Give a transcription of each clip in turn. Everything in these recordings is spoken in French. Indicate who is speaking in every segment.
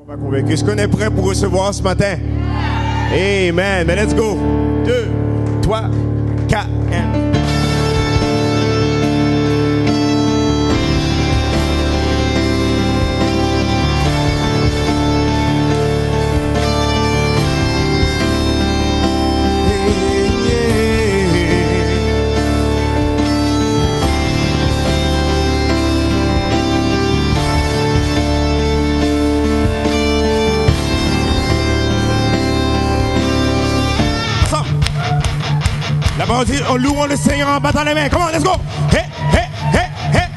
Speaker 1: On va convaincre. Est-ce qu'on est prêt pour recevoir ce matin? Amen. Mais let's go. 2, 3, 4, 1. La parole dit, on loue le Seigneur en battant les mains. Come on, let's go. Hey, hey, hey, hey.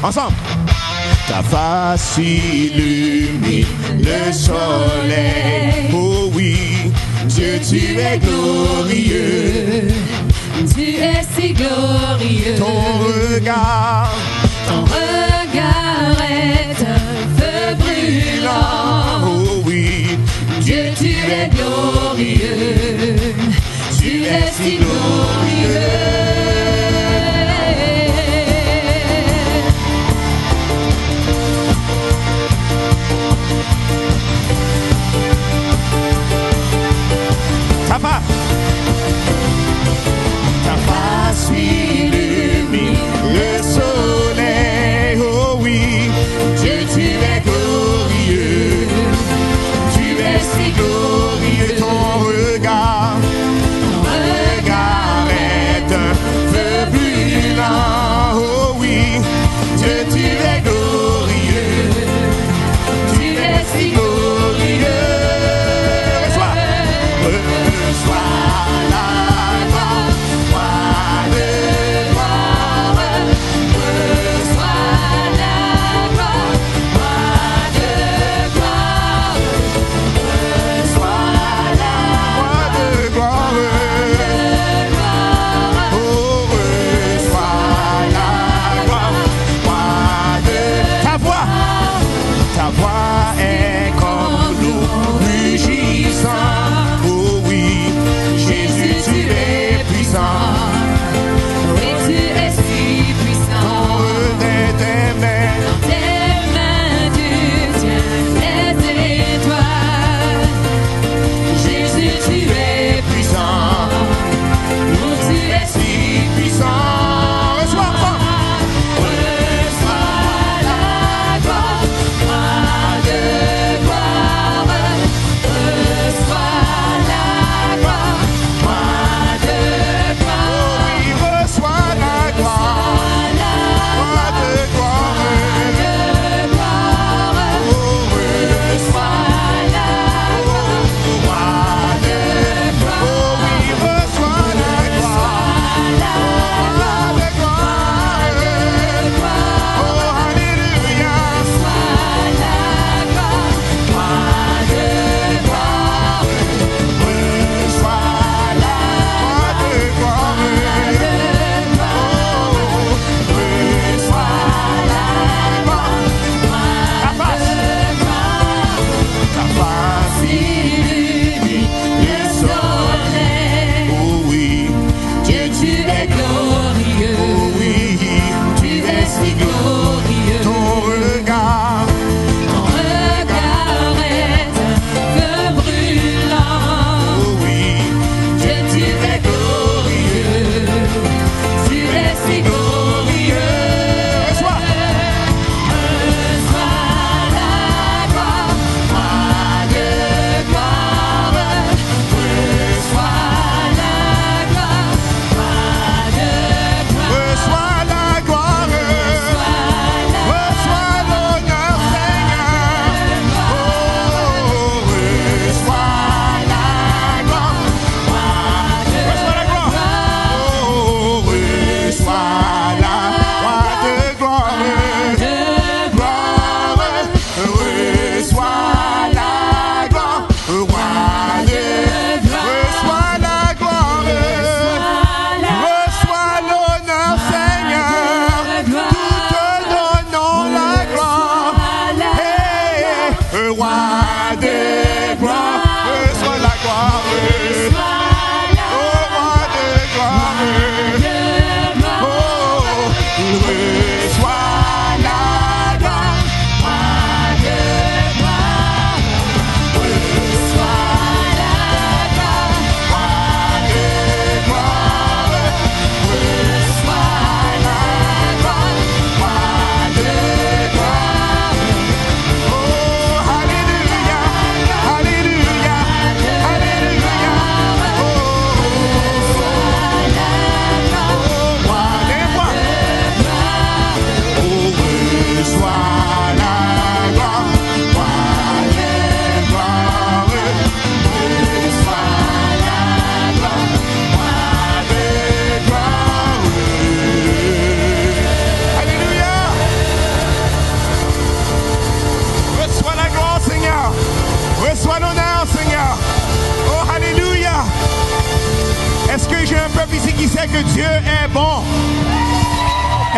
Speaker 1: Ensemble. Ta face illumine le soleil. Oh oui, Dieu, tu es glorieux.
Speaker 2: Tu es si glorieux.
Speaker 1: Ton regard
Speaker 2: est un feu brûlant.
Speaker 1: Oh oui,
Speaker 2: Dieu, tu es glorieux. Tu es si glorieux.
Speaker 1: Ta face illumine le soleil.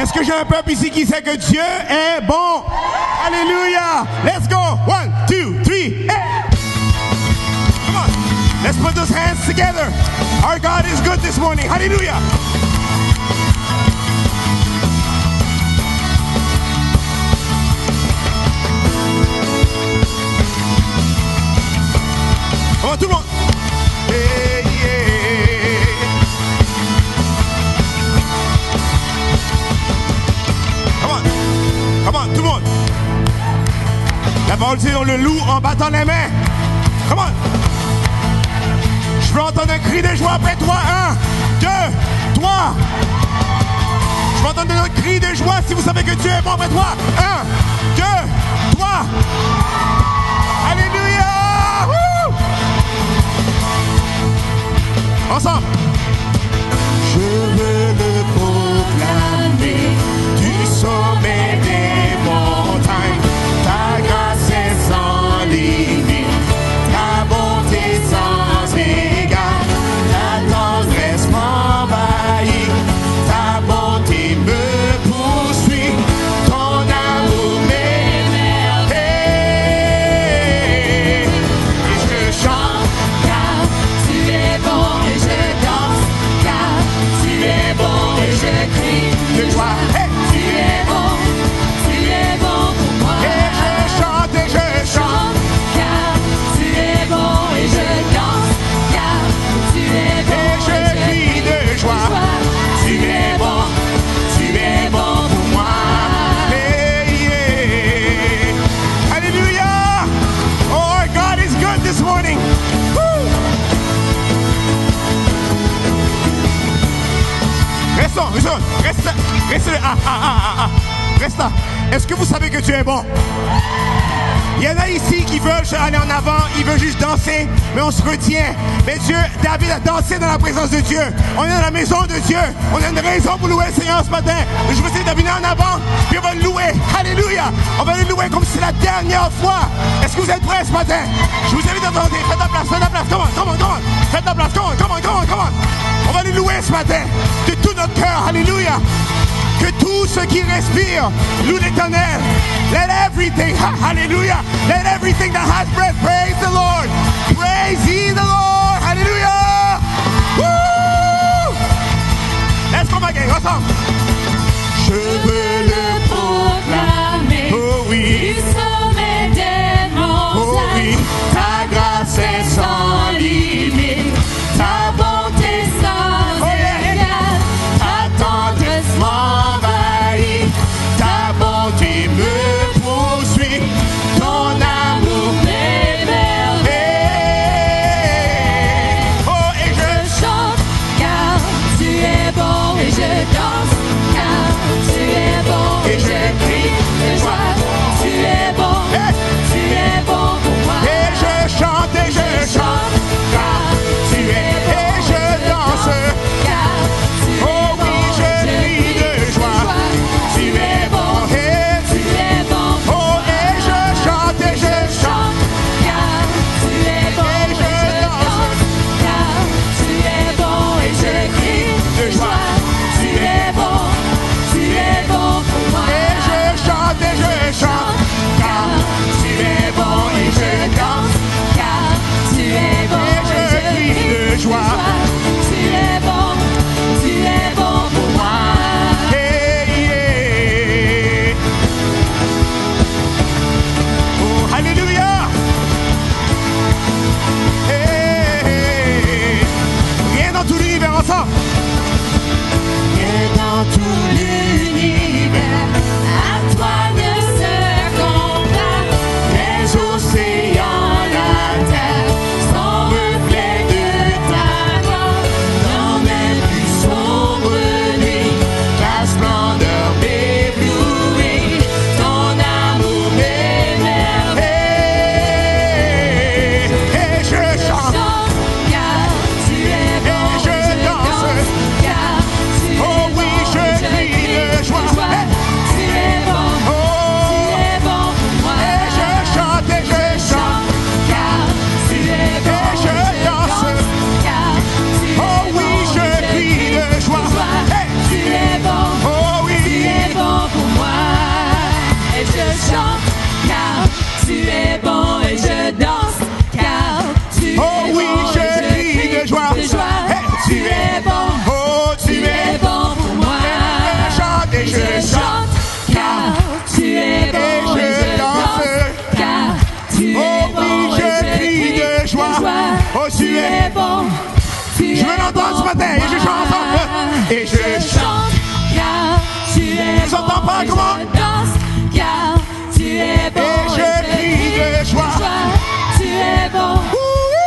Speaker 1: Est-ce que j'ai un peuple ici qui sait que Dieu est bon? Alléluia! Let's go! 1, 2, 3, hey! Come on! Let's put those hands together. Our God is good this morning. Hallelujah! Come on, tout le monde! Hey, yeah. Come on, tout le monde. La parole dit on le loue en battant les mains. Come on. Je veux entendre un cri de joie après toi. 1, 2, 3. Je veux entendre un cri de joie si vous savez que Dieu est bon après toi. 1, 2, 3. Alléluia. Woo! Ensemble. Je veux le proclamer du sommet des montagnes. Ta grâce est sans limite, ta bonté sans égale, ta tendresse m'envahit, ta bonté me poursuit, ton amour m'émerveille. Et je chante
Speaker 2: Car tu es bon et je danse, car tu es bon et je crie
Speaker 1: de joie. Hey!
Speaker 2: Tu es bon pour moi.
Speaker 1: Et je chante et je chante.
Speaker 2: Car tu es bon et je danse, car tu es bon
Speaker 1: Et je crie de joie. Tu es bon pour moi. Hey, yeah. Hallelujah. Oh, our God is good this morning. Woo. Reste là. Est-ce que vous savez que Dieu est bon? Il y en a ici qui veulent aller en avant, ils veulent juste danser, mais on se retient. Mais Dieu, David a dansé dans la présence de Dieu. On est dans la maison de Dieu. On a une raison pour louer le Seigneur ce matin. Je vous invite à venir en avant, puis on va le louer. Alléluia. On va le louer comme si c'est la dernière fois. Est-ce que vous êtes prêts ce matin? Je vous invite à danser. Faites la place, faites la place. Come on. Faites la place, come on. On va le louer ce matin de tout notre cœur. Alléluia. Que tout ce qui respire loue l'Éternel. Let everything, hallelujah, let everything that has breath praise the Lord. Praise ye the Lord. Hallelujah. Woo! Let's go again, ensemble. Je veux le
Speaker 2: proclamer
Speaker 1: oh oui,
Speaker 2: du sommet des montagnes.
Speaker 1: oh oui, ta grâce est sans limite,
Speaker 2: Ta bonté sans
Speaker 1: oh yeah,
Speaker 2: égale,
Speaker 1: ta tendresse m'envahit, ta bonté me poursuit, ton amour
Speaker 2: m'émerveille.
Speaker 1: oh et
Speaker 2: Je chante car tu es bon et je danse car tu es
Speaker 1: l'entendre ce matin. Et je chante ensemble. Et je chante.
Speaker 2: Car tu es
Speaker 1: Ils entendent pas
Speaker 2: bon.
Speaker 1: comment?
Speaker 2: Et je danse. Car tu es bon.
Speaker 1: Et je crie de joie.
Speaker 2: Tu es bon.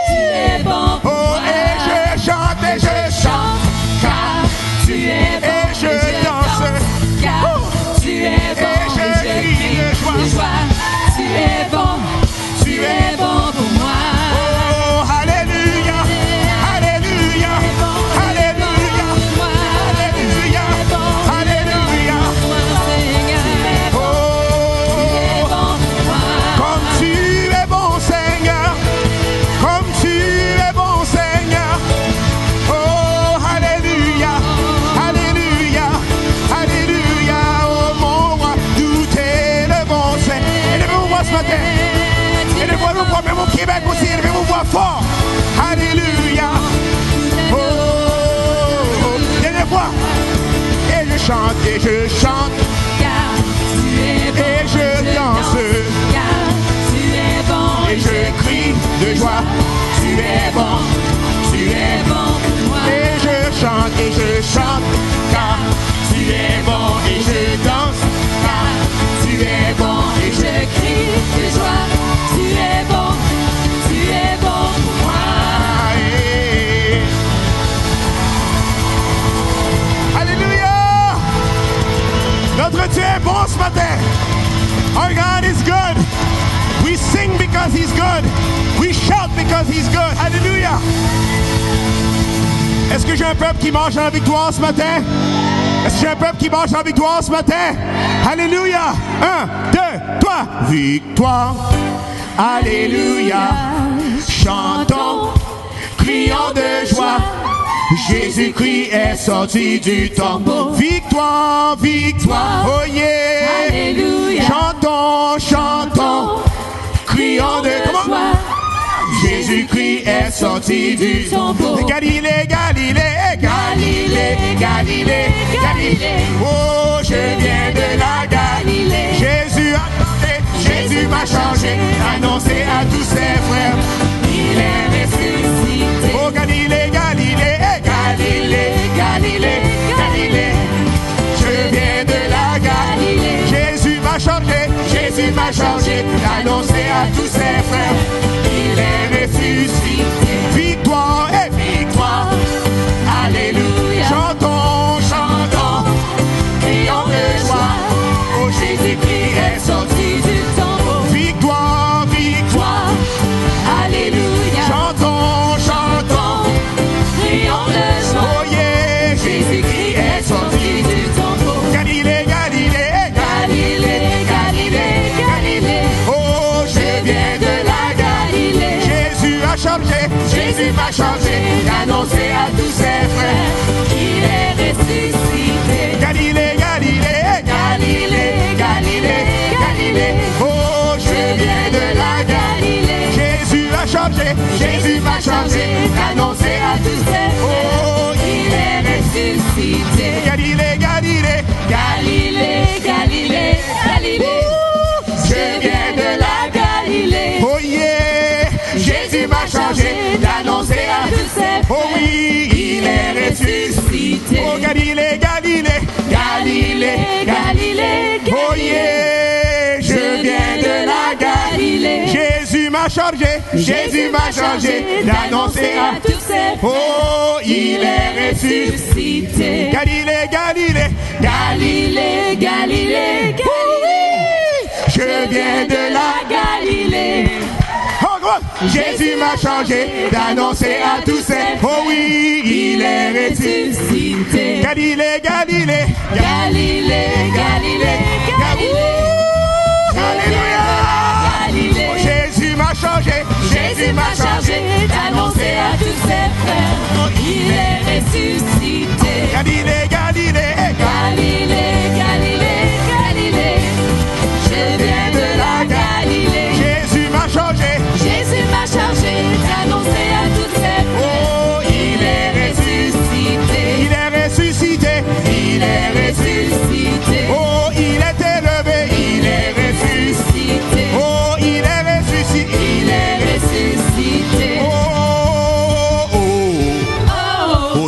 Speaker 2: Tu es bon. Pour
Speaker 1: Oh,
Speaker 2: moi.
Speaker 1: et je chante, et je chante.
Speaker 2: Car tu es bon.
Speaker 1: Et je danse.
Speaker 2: Car tu es bon.
Speaker 1: Et je crie de joie.
Speaker 2: Tu es bon. Tu es bon pour moi.
Speaker 1: Oh, alléluia. Alléluia. Alléluia. Alléluia. Alléluia. Oh, comme tu es bon, Seigneur. Comme tu es bon, Seigneur. Oh, alléluia. Alléluia. Alléluia. Oh, mon roi, tout est le bon Seigneur. Élevez-vous voix ce matin. Élevez-vous voix, même au Québec aussi. Élevez-vous voix fort. Alléluia. Oh, dernière fois. Et je chante, et je chante. Et je danse. Et je crie de joie. Tu es bon. Tu es bon. Et je chante, car tu es bon. Et je danse, car tu es bon. Et je crie
Speaker 2: de joie, tu es bon pour moi.
Speaker 1: Aïe. Alléluia. Notre Dieu est bon ce matin. Our God is good. We sing because He's good. We shout because He's good. Alléluia. Est-ce que j'ai un peuple qui marche dans la victoire ce matin? Est-ce que j'ai un peuple qui marche dans la victoire ce matin? Alléluia. 1, 2, 3. Victoire. Alléluia. Chantons, crions de joie. Jésus-Christ est sorti du tombeau. Victoire, victoire. Oh yeah.
Speaker 2: Alléluia.
Speaker 1: Chantons, chantons, crions de joie. Jésus-Christ est sorti du tombeau. Galilée, Galilée, Galilée, Galilée, Galilée. Oh, je viens de la Galilée. Jésus a changé, Jésus m'a changé, annoncé à tous ses frères.
Speaker 2: Il est ressuscité.
Speaker 1: Oh, Galilée, Galilée, Galilée, Galilée, Galilée. Je viens de la Galilée. Jésus m'a changé, Jésus m'a changé, annoncé à tous ses frères. Il est ressuscité. Victoire et victoire. Alléluia. Chantons, chantons, crions de joie. Oh, Jésus-Christ est sorti du tombeau. Victoire, victoire.
Speaker 2: Alléluia.
Speaker 1: Chantons, chantons,
Speaker 2: Crions de joie.
Speaker 1: oh yeah.
Speaker 2: Jésus-Christ est sorti du tombeau.
Speaker 1: Galilée, Galilée,
Speaker 2: Galilée, Galilée, Galilée.
Speaker 1: oh, je viens de la
Speaker 2: Galilée.
Speaker 1: Jésus a changé, Jésus m'a changé, annoncé à tous ses frères.
Speaker 2: Il est ressuscité.
Speaker 1: Galilée, Galilée,
Speaker 2: Galilée, Galilée, Galilée.
Speaker 1: oh, je viens de la
Speaker 2: Galilée.
Speaker 1: Jésus a changé, Jésus m'a changé, annoncé à tous ses frères. Oh,
Speaker 2: Il est ressuscité.
Speaker 1: Galilée, Galilée,
Speaker 2: Galilée, Galilée, Galilée. Je viens de la Galilée.
Speaker 1: oh yeah. Jésus m'a changé, d'annoncer à
Speaker 2: tous ses frères.
Speaker 1: oh oui, il est ressuscité. Oh Galilée, Galilée,
Speaker 2: Galilée, Galilée,
Speaker 1: oh yeah, je viens de la Galilée. Jésus m'a changé, Jésus m'a changé, d'annoncer à
Speaker 2: tous ses frères.
Speaker 1: oh, il est ressuscité. Galilée, Galilée,
Speaker 2: Galilée, Galilée, Galilée.
Speaker 1: je viens de la
Speaker 2: Galilée.
Speaker 1: oh, God. Jésus m'a changé, d'annoncer à tous ses oh oui, il est ressuscité. Galilée, Galilée,
Speaker 2: Galilée, Galilée, Galilée.
Speaker 1: Alléluia.
Speaker 2: Galilée.
Speaker 1: Oh, Jésus m'a changé,
Speaker 2: Jésus m'a chargé d'annoncer à tous ses frères. Il est ressuscité.
Speaker 1: Galilée, Galilée,
Speaker 2: Galilée, Galilée, Galilée. Je viens de la Galilée.
Speaker 1: Jésus m'a changé,
Speaker 2: Jésus m'a chargé d'annoncer à tous ses frères.
Speaker 1: oh, il est ressuscité. Il est ressuscité, il est ressuscité. Oh, il est élevé, il est ressuscité. Oh, il est ressuscité,
Speaker 2: Il est ressuscité.
Speaker 1: oh, oh,
Speaker 2: Oh,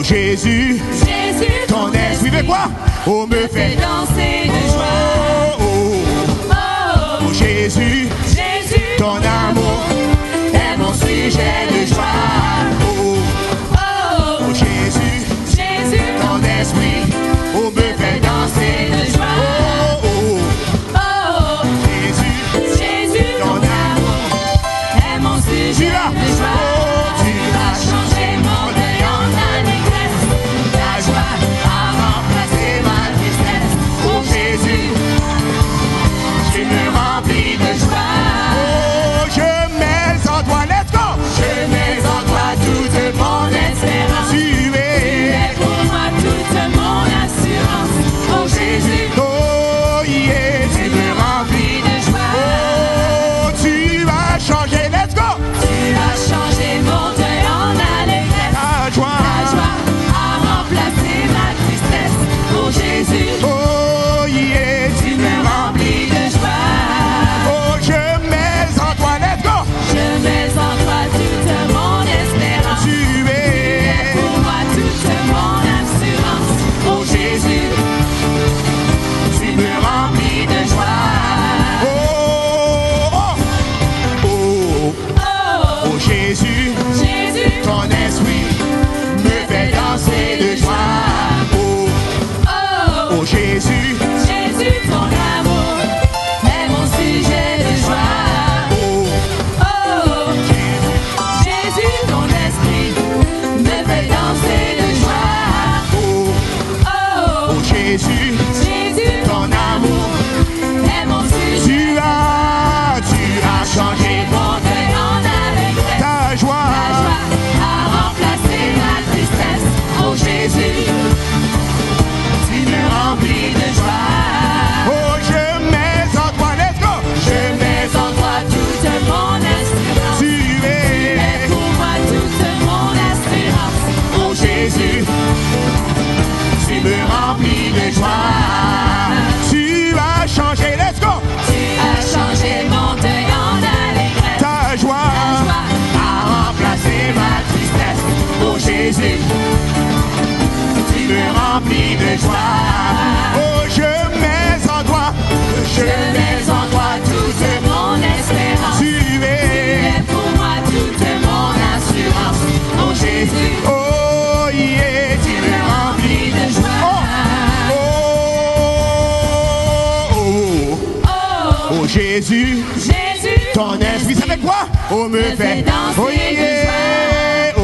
Speaker 1: Jésus,
Speaker 2: Jésus,
Speaker 1: ton esprit, ça fait quoi? Oh, me fait
Speaker 2: danser
Speaker 1: oh,
Speaker 2: de
Speaker 1: yeah.
Speaker 2: Oh,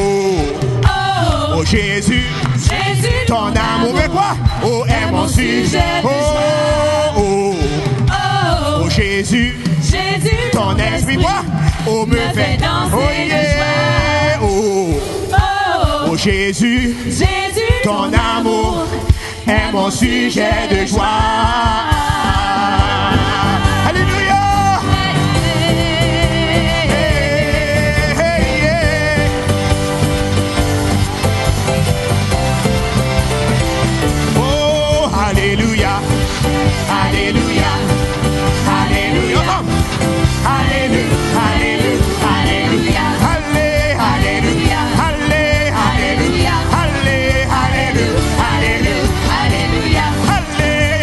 Speaker 1: Oh, Jésus,
Speaker 2: Jésus,
Speaker 1: ton amour fait quoi? Oh, est mon sujet. Oh, oh,
Speaker 2: Oh,
Speaker 1: oh, Jésus,
Speaker 2: Jésus,
Speaker 1: ton esprit, quoi? Oh, me fait
Speaker 2: danser
Speaker 1: oh,
Speaker 2: de
Speaker 1: yeah. Oh,
Speaker 2: Oh,
Speaker 1: oh, Jésus,
Speaker 2: Jésus,
Speaker 1: ton amour est mon sujet de joie. Alléluia. Hey, hey, hey. Oh, alléluia. Alléluia. Alléluia. Alléluia. Alléluia. Alléluia. Alléluia. Alléluia. Alléluia. Alléluia.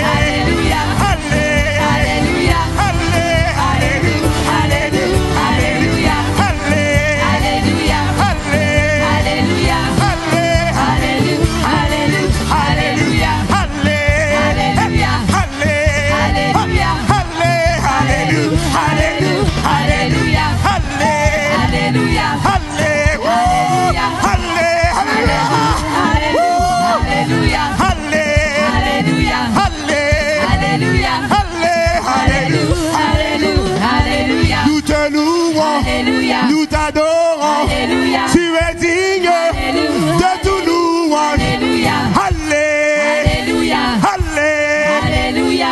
Speaker 2: Alléluia, Alléluia, Alléluia, Alléluia, Alléluia, Alléluia,
Speaker 1: Nous te louons, nous t'adorons, tu es digne de tout louange. Alléluia, Alléluia, Alléluia, Alléluia,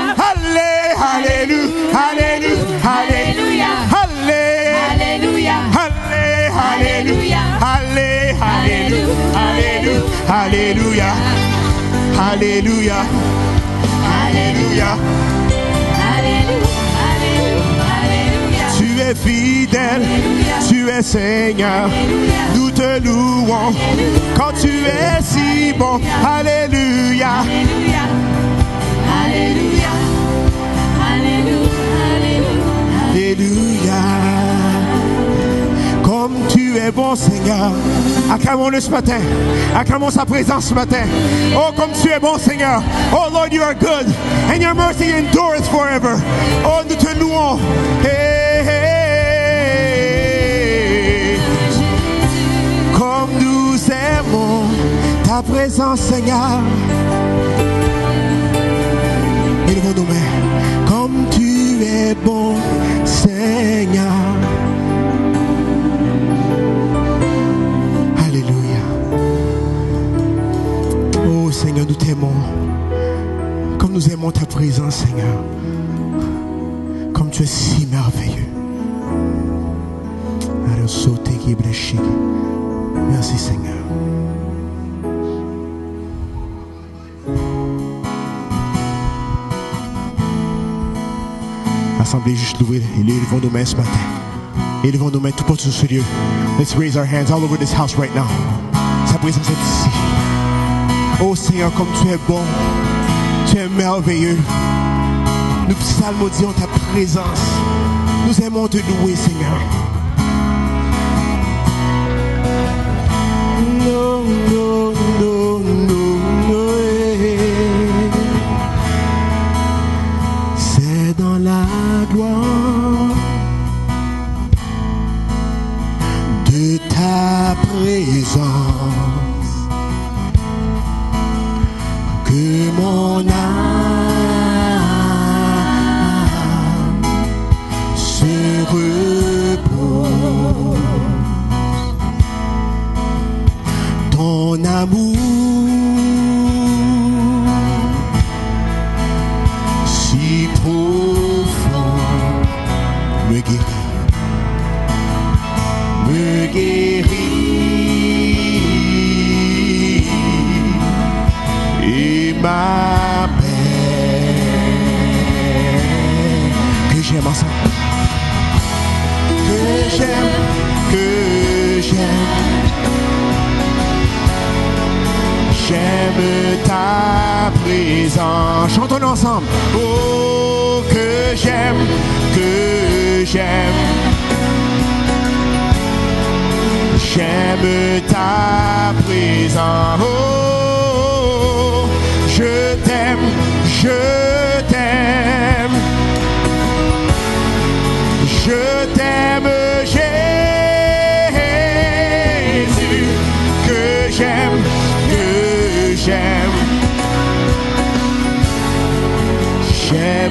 Speaker 1: Alléluia, Alléluia, Alléluia. Tu es fidèle, tu es Seigneur, nous te louons quand tu es si bon. Alléluia, Alléluia. Comme tu es bon, Seigneur. Acclamons-le ce matin. Acclamons sa présence ce matin. Oh, comme tu es bon, Seigneur. Oh, Lord, you are good. And your mercy endures forever. Oh, nous te louons. Hey, hey. Comme nous aimons ta présence, Seigneur. Élevons nos mains. Comme tu es bon, Seigneur. Seigneur, nous t'aimons comme nous aimons ta présence, Seigneur, comme tu es si merveilleux. Merci, Seigneur. Assemblée, juste l'ouvrir et élevons nos mains ce matin. Élevons nos mains tout pour ce lieu. Let's raise our hands all over this house right now. Sa présence est ici. Oh Seigneur, comme tu es bon, tu es merveilleux. Nous psalmodions ta présence. Nous aimons te louer, Seigneur. No, no, no, no, no. C'est dans la gloire de ta présence que mon âme se repose. Ton amour si profond me guérit et ma paix que j'aime ensemble, que j'aime ta présence. Chantons ensemble. Oh, que j'aime ta présence. Oh, je t'aime.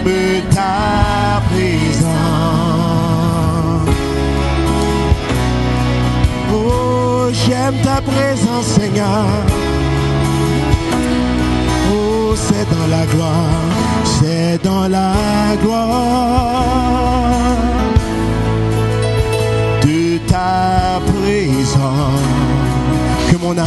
Speaker 1: j'aime ta présence. Oh, j'aime ta présence, Seigneur. Oh, c'est dans la gloire, c'est dans la gloire de ta présence que mon âme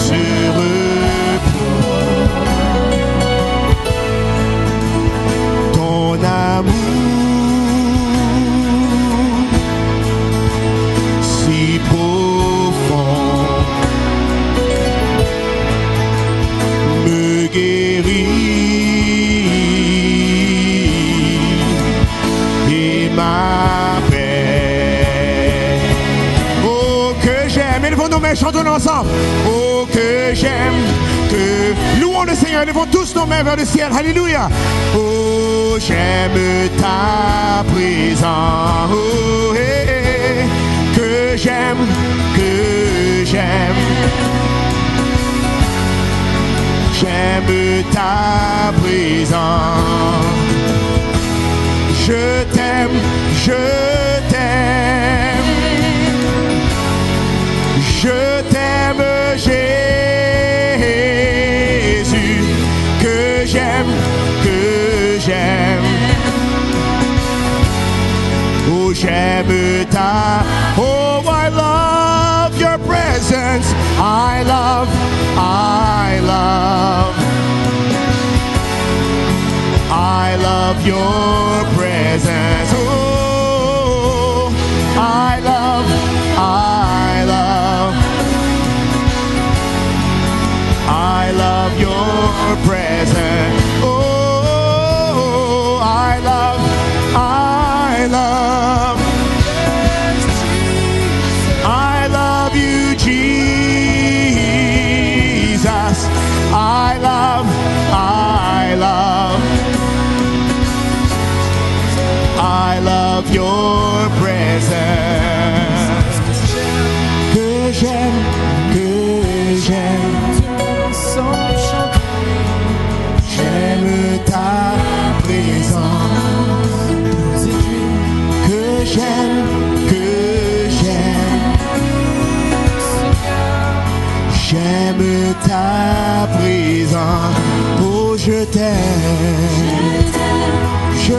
Speaker 1: se repose. Ton amour si profond me guérit et m'appelle. Oh, que j'aime, élevons nos mains, chantons ensemble. Oh, que j'aime, que louons le Seigneur, élevons tous nos mains vers le ciel, alléluia. Oh, j'aime ta présence. Oh, hey, hey, que j'aime, j'aime ta présence. Je t'aime, je t'aime, je t'aime, Jésus, que j'aime, oh j'aime ta, oh I love your presence, I love your presence. Oh, I love your presence. Oh, I love you, Jesus. I love your presence. Que j'aime, j'aime ta présence. Que j'aime, j'aime ta présence. Oh, je t'aime, je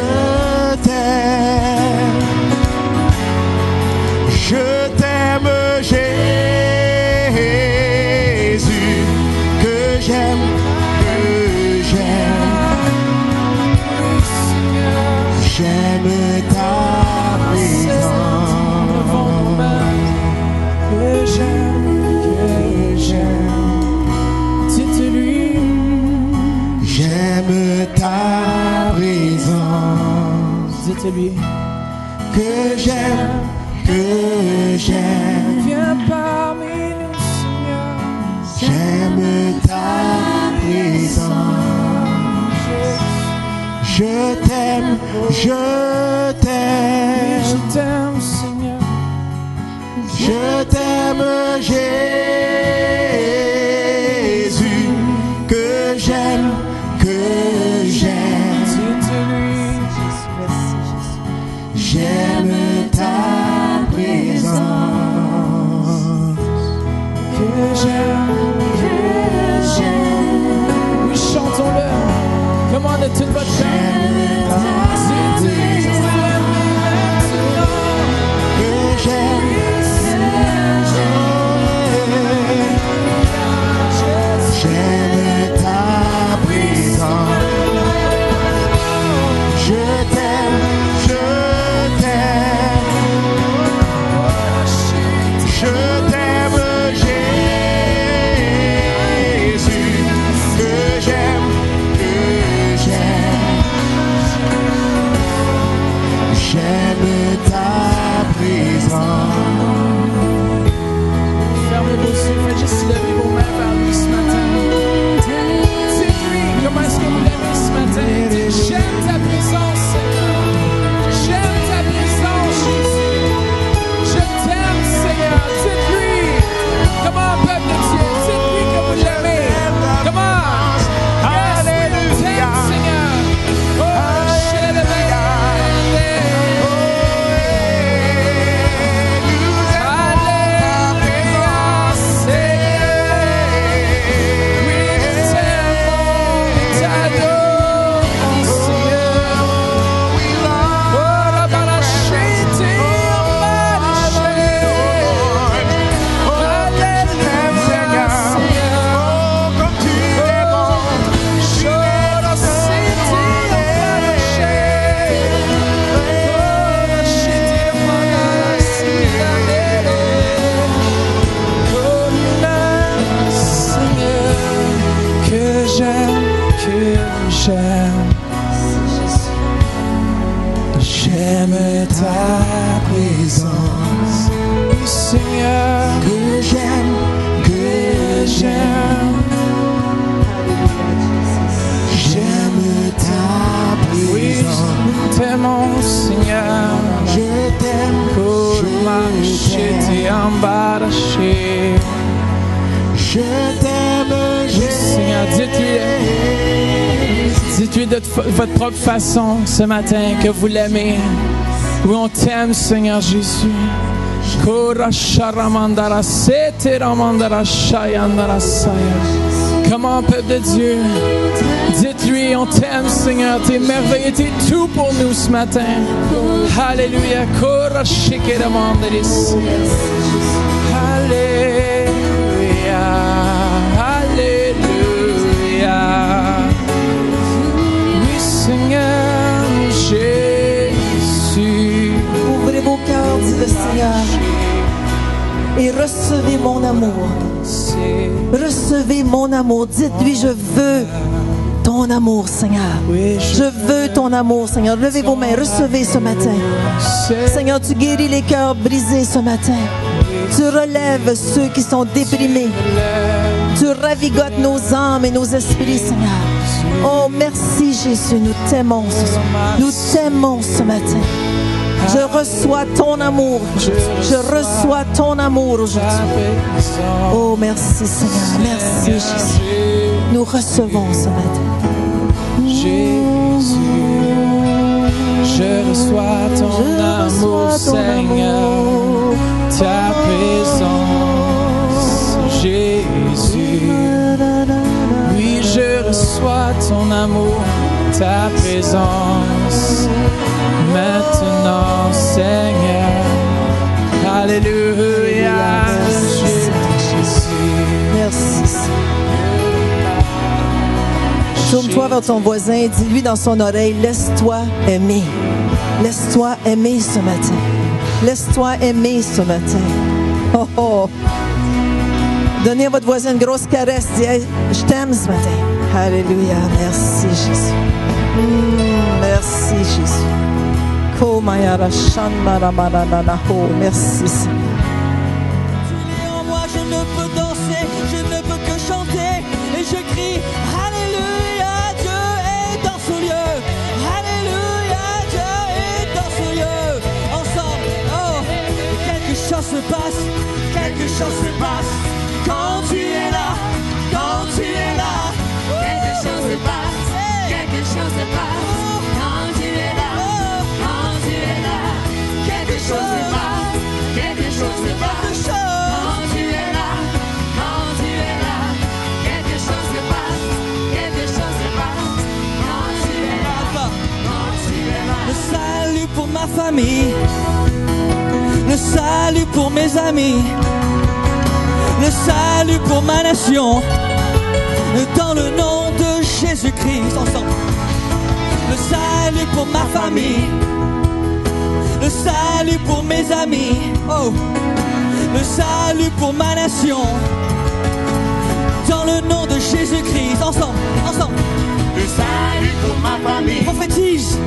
Speaker 1: t'aime, Jésus, que j'aime, j'aime ta présence. Que j'aime, dites-lui, j'aime ta présence.
Speaker 3: Dites-lui
Speaker 1: que j'aime,
Speaker 3: viens parmi nous, Seigneur.
Speaker 1: j'aime ta présence. Je t'aime,
Speaker 3: Je t'aime, Seigneur.
Speaker 1: je t'aime, Jésus, que j'aime,
Speaker 3: Dites-lui,
Speaker 1: j'aime ta présence.
Speaker 3: que j'aime. Oui, chantons-le. Comment de toute votre chair. Dites-lui,
Speaker 1: Que j'aime, j'aime ta présence. Je t'aime, Jésus, que j'aime, Je t'aime,
Speaker 3: Seigneur, dites-lui de votre propre façon ce matin que vous l'aimez. Oui, on t'aime, Seigneur Jésus. Comment, peuple de Dieu, dites-lui, on t'aime, Seigneur, t'es merveilleux, t'es tout pour nous ce matin. Alléluia. Alléluia. Alléluia. Oui, Seigneur Jésus.
Speaker 4: Ouvrez vos cœurs, dit le Seigneur, et recevez mon amour. Recevez mon amour. Dites-lui, je veux ton amour, Seigneur. Je veux ton amour, Seigneur. Levez vos mains, recevez ce matin. Seigneur, tu guéris les cœurs brisés ce matin. Tu relèves ceux qui sont déprimés. Tu ravigotes nos âmes et nos esprits, Seigneur. Oh, merci Jésus, nous t'aimons ce soir. Nous t'aimons ce matin. Je reçois ton amour. Je reçois ton amour aujourd'hui. Oh, merci Seigneur. Merci Jésus. Nous recevons ce matin.
Speaker 3: Jésus, je reçois ton amour, Seigneur, ta présence, Jésus. Oui, je reçois ton amour, ta présence, maintenant, Seigneur. Alléluia, Jésus.
Speaker 4: Merci. Tourne-toi vers ton voisin et dis-lui dans son oreille, laisse-toi aimer. Laisse-toi aimer ce matin. Laisse-toi aimer ce matin. Oh oh. Donnez à votre voisin une grosse caresse. Dis, hey, je t'aime ce matin. Alléluia. Merci Jésus. Merci Jésus. Merci Seigneur.
Speaker 5: En moi, je ne peux danser, je ne peux que chanter, et je crie Alléluia, Dieu est dans ce lieu. Alléluia, Dieu est dans ce lieu. Ensemble, oh, et quelque chose se passe, quelque chose se passe. Quand tu es là, quand tu es là,
Speaker 2: Quelque chose se passe, quelque chose se passe. Quand tu es là, quand tu es là, quelque chose se passe, quelque chose se passe. Quand tu es là, quand tu es là, quelque chose se passe, quelque chose se passe. Quand tu es là, quand tu es là.
Speaker 5: le salut pour ma famille, le salut pour mes amis, le salut pour ma nation, dans le nom de Jésus-Christ, ensemble. Le salut pour ma famille, le salut pour mes amis, oh, le salut pour ma nation, dans le nom de Jésus-Christ, ensemble, ensemble.
Speaker 1: Le salut pour ma famille.
Speaker 5: Prophétise.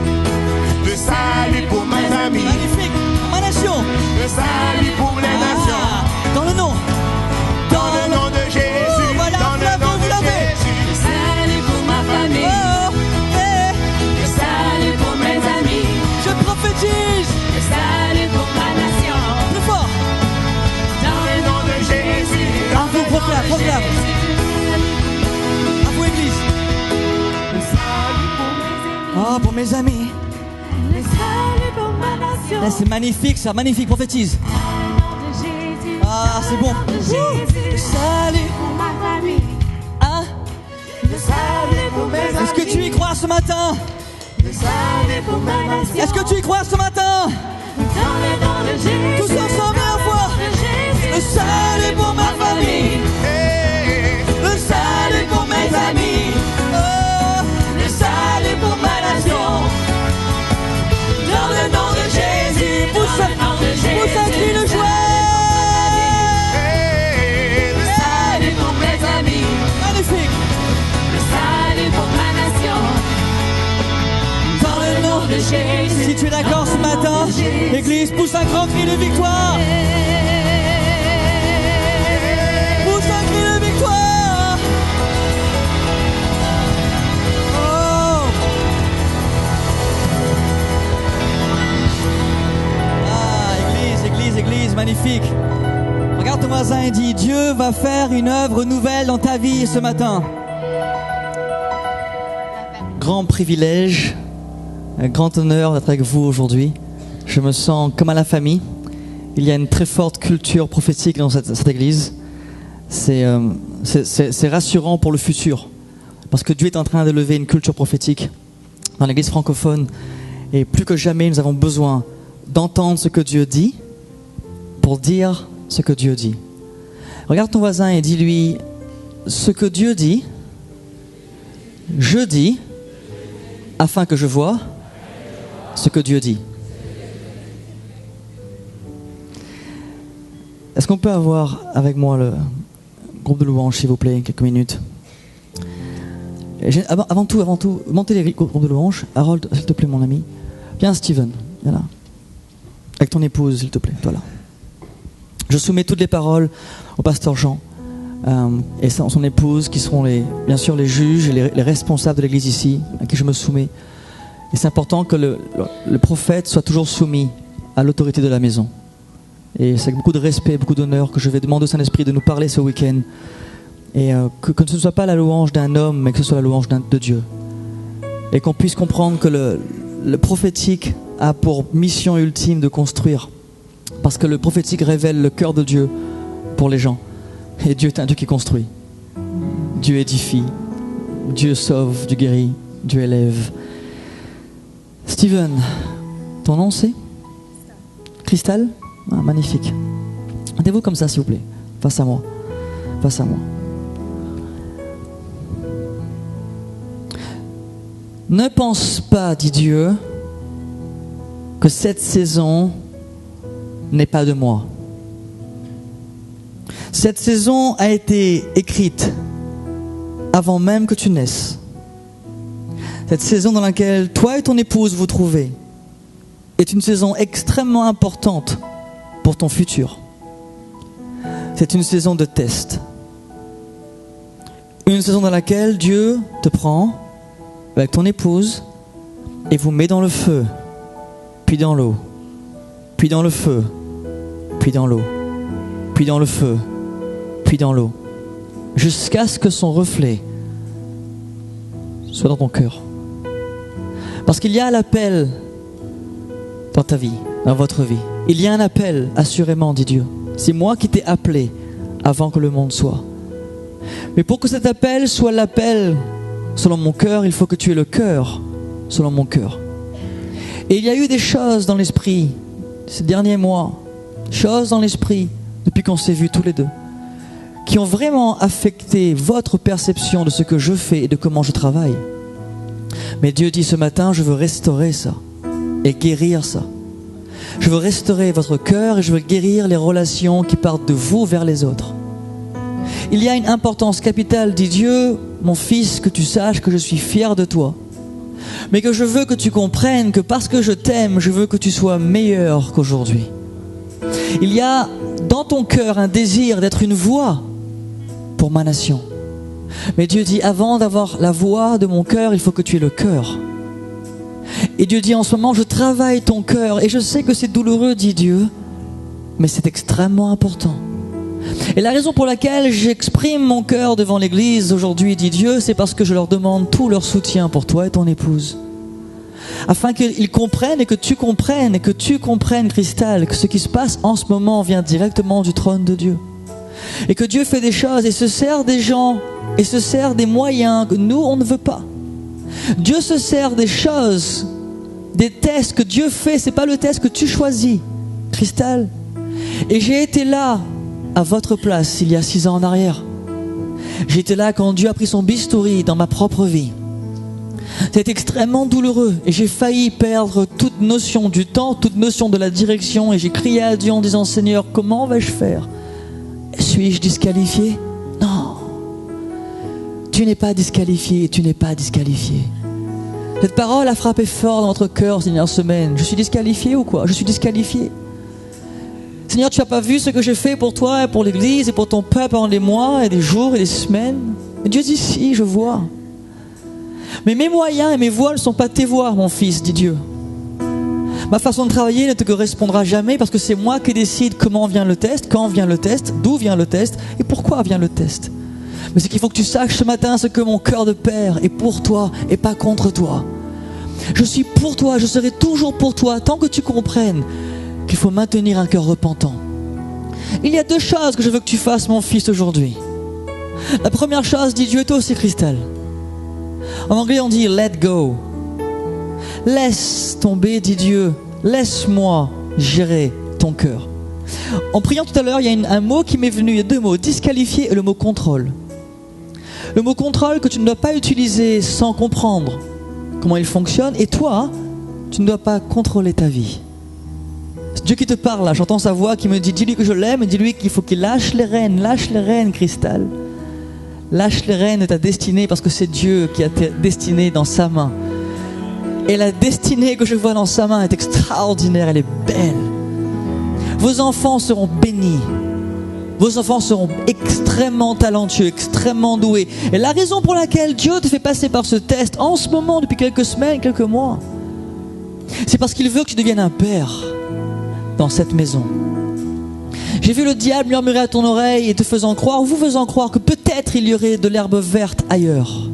Speaker 1: Le salut pour mes amis.
Speaker 5: Magnifique, pour ma nation.
Speaker 1: Le salut pour les nations.
Speaker 5: Dans le nom.
Speaker 1: Dans le nom de Jésus.
Speaker 5: Voilà,
Speaker 1: Dans le nom de Jésus.
Speaker 2: Salut pour ma famille,
Speaker 5: Oh, eh,
Speaker 2: salut pour mes amis,
Speaker 5: je prophétise.
Speaker 2: salut pour ma nation.
Speaker 5: Plus fort.
Speaker 2: Dans le nom de Jésus,
Speaker 5: À vous, proclame, proclame. À vous, église. Oh, pour mes amis.
Speaker 2: le salut pour ma nation.
Speaker 5: Eh, c'est magnifique, ça, magnifique, prophétise. Ah, c'est bon. Le salut.
Speaker 2: Pour ma famille,
Speaker 5: Hein?
Speaker 2: le salut pour mes amis.
Speaker 5: Est-ce que tu y crois ce matin?
Speaker 2: Le salut pour ma nation.
Speaker 5: Est-ce que tu y crois ce matin?
Speaker 2: Dans le nom de Jésus.
Speaker 5: Tous ensemble à la fois.
Speaker 2: Dans le nom de Jésus.
Speaker 5: Le salut pour ma famille. Le salut pour mes amis. Oh, le salut pour ma nation. Dans le nom de Jésus. Pousse un cri de joie.
Speaker 2: Le salut pour mes amis,
Speaker 5: Magnifique.
Speaker 2: le salut pour ma nation. Dans le nom de Jésus.
Speaker 5: Si tu es d'accord ce matin, Église, pousse un grand cri de victoire. Pousse un cri de victoire. Oh. Ah, Église, Église, Église, magnifique. Regarde ton voisin et dis, Dieu Dieu va faire une œuvre nouvelle dans ta vie ce matin. Grand privilège, un grand honneur d'être avec vous aujourd'hui. Je me sens comme à la famille. Il y a une très forte culture prophétique dans cette église. C'est rassurant pour le futur. Parce que Dieu est en train de lever une culture prophétique dans l'église francophone. Et plus que jamais, nous avons besoin d'entendre ce que Dieu dit pour dire ce que Dieu dit. Regarde ton voisin et dis-lui, ce que Dieu dit, je dis, afin que je voie ce que Dieu dit. Est-ce qu'on peut avoir avec moi le groupe de louanges, s'il vous plaît, quelques minutes? Avant tout, montez les groupes de louanges. Harold, s'il te plaît, mon ami. Viens, Steven, viens là. Avec ton épouse, s'il te plaît, toi là. Je soumets toutes les paroles au pasteur Jean et son épouse, qui seront bien sûr les juges et les responsables de l'église ici, à qui je me soumets. Et c'est important que le prophète soit toujours soumis à l'autorité de la maison. Et c'est avec beaucoup de respect, beaucoup d'honneur que je vais demander au Saint-Esprit de nous parler ce week-end. Et que ce ne soit pas la louange d'un homme, mais que ce soit la louange de Dieu. Et qu'on puisse comprendre que le prophétique a pour mission ultime de construire. Parce que le prophétique révèle le cœur de Dieu pour les gens. Et Dieu est un Dieu qui construit. Dieu édifie. Dieu sauve, Dieu guérit, Dieu élève. Steven, ton nom c'est Cristal? Ah, magnifique. Mettez-vous comme ça, s'il vous plaît. Face à moi. Face à moi. Ne pense pas, dit Dieu, que cette saison n'est pas de moi. Cette saison a été écrite avant même que tu naisses. Cette saison dans laquelle toi et ton épouse vous trouvez est une saison extrêmement importante pour ton futur. C'est une saison de test. Une saison dans laquelle Dieu te prend avec ton épouse et vous met dans le feu, puis dans l'eau, puis dans le feu, puis dans l'eau, puis dans le feu, puis dans l'eau, jusqu'à ce que son reflet soit dans ton cœur. Parce qu'il y a l'appel dans ta vie, dans votre vie. Il y a un appel, assurément, dit Dieu. C'est moi qui t'ai appelé avant que le monde soit. Mais pour que cet appel soit l'appel selon mon cœur, il faut que tu aies le cœur selon mon cœur. Et il y a eu des choses dans l'esprit ces derniers mois, choses dans l'esprit depuis qu'on s'est vus tous les deux, qui ont vraiment affecté votre perception de ce que je fais et de comment je travaille. Mais Dieu dit ce matin, je veux restaurer ça et guérir ça. Je veux restaurer votre cœur et je veux guérir les relations qui partent de vous vers les autres. Il y a une importance capitale, dit Dieu, mon fils, que tu saches que je suis fier de toi. Mais que je veux que tu comprennes que parce que je t'aime, je veux que tu sois meilleur qu'aujourd'hui. Il y a dans ton cœur un désir d'être une voix pour ma nation. Mais Dieu dit, avant d'avoir la voix de mon cœur, il faut que tu aies le cœur. Et Dieu dit, en ce moment, je travaille ton cœur. Et je sais que c'est douloureux, dit Dieu, mais c'est extrêmement important. Et la raison pour laquelle j'exprime mon cœur devant l'église aujourd'hui, dit Dieu, c'est parce que je leur demande tout leur soutien pour toi et ton épouse. Afin qu'ils comprennent et que tu comprennes, Cristal, que ce qui se passe en ce moment vient directement du trône de Dieu. Et que Dieu fait des choses et se sert des gens et se sert des moyens que nous, on ne veut pas. Dieu se sert des choses, des tests que Dieu fait, c'est pas le test que tu choisis, Cristal. Et j'ai été là, à votre place, il y a 6 ans en arrière. J'étais là quand Dieu a pris son bistouri dans ma propre vie. C'était extrêmement douloureux et j'ai failli perdre toute notion du temps, toute notion de la direction, et j'ai crié à Dieu en disant, Seigneur, comment vais-je faire? Suis-je disqualifié? Non. Tu n'es pas disqualifié, tu n'es pas disqualifié. Cette parole a frappé fort dans notre cœur ces dernières semaines. Je suis disqualifié ou quoi? Je suis disqualifié. Seigneur, tu n'as pas vu ce que j'ai fait pour toi et pour l'église et pour ton peuple pendant des mois et des jours et des semaines? Et Dieu dit, si, je vois. Mais mes moyens et mes voies ne sont pas tes voies, mon fils, dit Dieu. Ma façon de travailler ne te correspondra jamais parce que c'est moi qui décide comment vient le test, quand vient le test, d'où vient le test et pourquoi vient le test. Mais ce qu'il faut que tu saches ce matin, c'est que mon cœur de père est pour toi et pas contre toi. Je suis pour toi, je serai toujours pour toi tant que tu comprennes qu'il faut maintenir un cœur repentant. Il y a 2 choses que je veux que tu fasses, mon fils, aujourd'hui. La première chose, dit Dieu, et toi aussi, Christelle. En anglais, on dit « let go ». Laisse tomber, dit Dieu. Laisse-moi gérer ton cœur. En priant tout à l'heure, il y a un mot qui m'est venu, il y a 2 mots, disqualifier et le mot contrôle. Le mot contrôle que tu ne dois pas utiliser sans comprendre comment il fonctionne, et toi, tu ne dois pas contrôler ta vie. C'est Dieu qui te parle là, j'entends sa voix qui me dit, dis-lui que je l'aime, et dis-lui qu'il faut qu'il lâche les rênes, Cristal. Lâche les rênes de ta destinée parce que c'est Dieu qui a ta destinée dans sa main. Et la destinée que je vois dans sa main est extraordinaire, elle est belle. Vos enfants seront bénis. Vos enfants seront extrêmement talentueux, extrêmement doués. Et la raison pour laquelle Dieu te fait passer par ce test en ce moment, depuis quelques semaines, quelques mois, c'est parce qu'il veut que tu deviennes un père dans cette maison. J'ai vu le diable murmurer à ton oreille et te faisant croire, ou vous faisant croire que peut-être il y aurait de l'herbe verte ailleurs.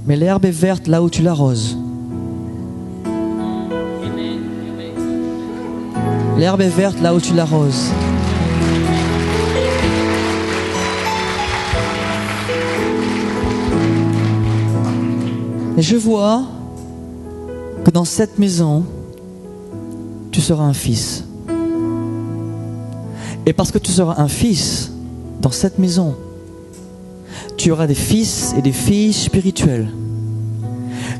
Speaker 5: Mais l'herbe est verte là où tu l'arroses. L'herbe est verte là où tu l'arroses. Et je vois que dans cette maison, tu seras un fils. Et parce que tu seras un fils dans cette maison, tu auras des fils et des filles spirituels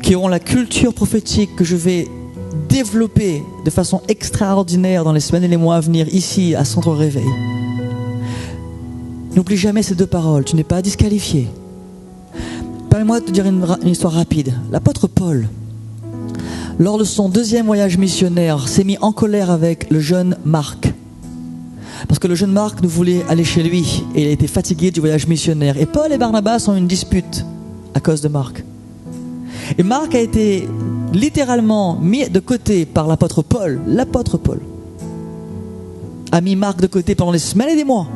Speaker 5: qui auront la culture prophétique que je vais développer de façon extraordinaire dans les semaines et les mois à venir ici à Centre Réveil. N'oublie jamais ces 2 paroles, tu n'es pas disqualifié. Permets-moi de te dire une histoire rapide. L'apôtre Paul, lors de son 2e voyage missionnaire, s'est mis en colère avec le jeune Marc. Parce que le jeune Marc ne voulait aller chez lui et il était fatigué du voyage missionnaire. Et Paul et Barnabas ont une dispute à cause de Marc. Et Marc a été littéralement mis de côté par l'apôtre Paul. L'apôtre Paul a mis Marc de côté pendant des semaines et des mois.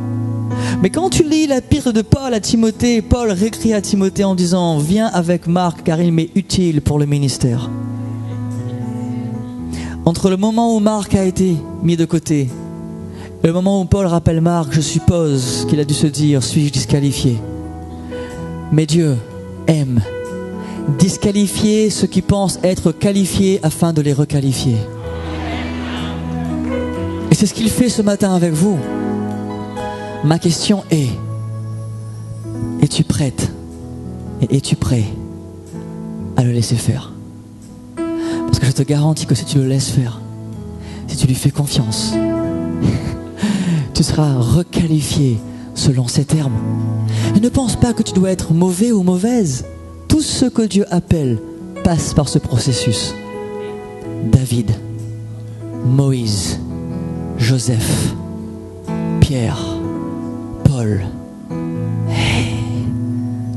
Speaker 5: Mais quand tu lis l'épître de Paul à Timothée, Paul réécrit à Timothée en disant « Viens avec Marc car il m'est utile pour le ministère ». Entre le moment où Marc a été mis de côté et le moment où Paul rappelle Marc, je suppose qu'il a dû se dire « Suis-je disqualifié ?» Mais Dieu aime disqualifier ceux qui pensent être qualifiés afin de les requalifier. Et c'est ce qu'il fait ce matin avec vous. Ma question est, es-tu prête et es-tu prêt à le laisser faire? Parce que je te garantis que si tu le laisses faire, si tu lui fais confiance, tu seras requalifié selon ses termes. Et ne pense pas que tu dois être mauvais ou mauvaise. Tout ce que Dieu appelle passe par ce processus. David, Moïse, Joseph, Pierre, Paul,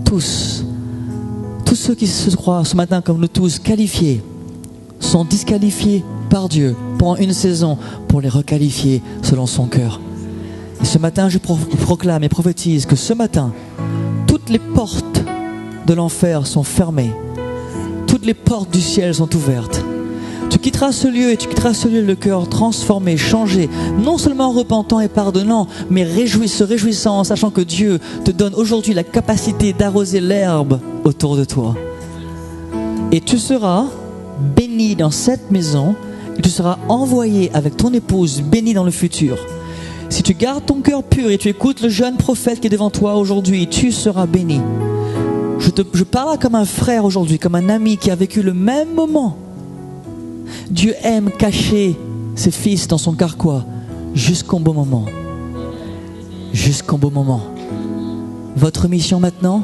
Speaker 5: tous ceux qui se croient ce matin comme nous tous qualifiés sont disqualifiés par Dieu pendant une saison pour les requalifier selon son cœur. Et ce matin, je proclame et prophétise que ce matin, toutes les portes de l'enfer sont fermées. Toutes les portes du ciel sont ouvertes. Tu quitteras ce lieu et tu quitteras ce lieu le cœur transformé, changé, non seulement repentant et pardonnant, mais se réjouissant en sachant que Dieu te donne aujourd'hui la capacité d'arroser l'herbe autour de toi. Et tu seras béni dans cette maison et tu seras envoyé avec ton épouse béni dans le futur. Si tu gardes ton cœur pur et tu écoutes le jeune prophète qui est devant toi aujourd'hui, tu seras béni. Je parle comme un frère aujourd'hui, comme un ami qui a vécu le même moment. Dieu aime cacher ses fils dans son carquois jusqu'au bon moment. Jusqu'au bon moment. Votre mission maintenant,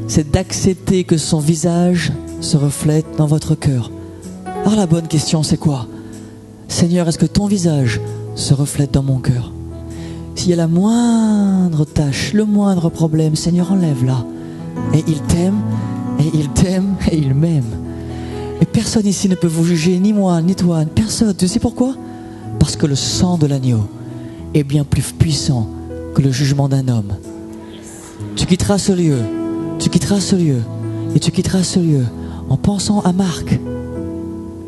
Speaker 5: c'est d'accepter que son visage se reflète dans votre cœur. Alors la bonne question, c'est quoi? Seigneur, est-ce que ton visage se reflète dans mon cœur? S'il y a la moindre tâche, le moindre problème, Seigneur, enlève-la. Et il t'aime, et il t'aime, et il m'aime. Et personne ici ne peut vous juger, ni moi, ni toi, personne. Tu sais pourquoi? Parce que le sang de l'agneau est bien plus puissant que le jugement d'un homme. Tu quitteras ce lieu, tu quitteras ce lieu, et tu quitteras ce lieu en pensant à Marc.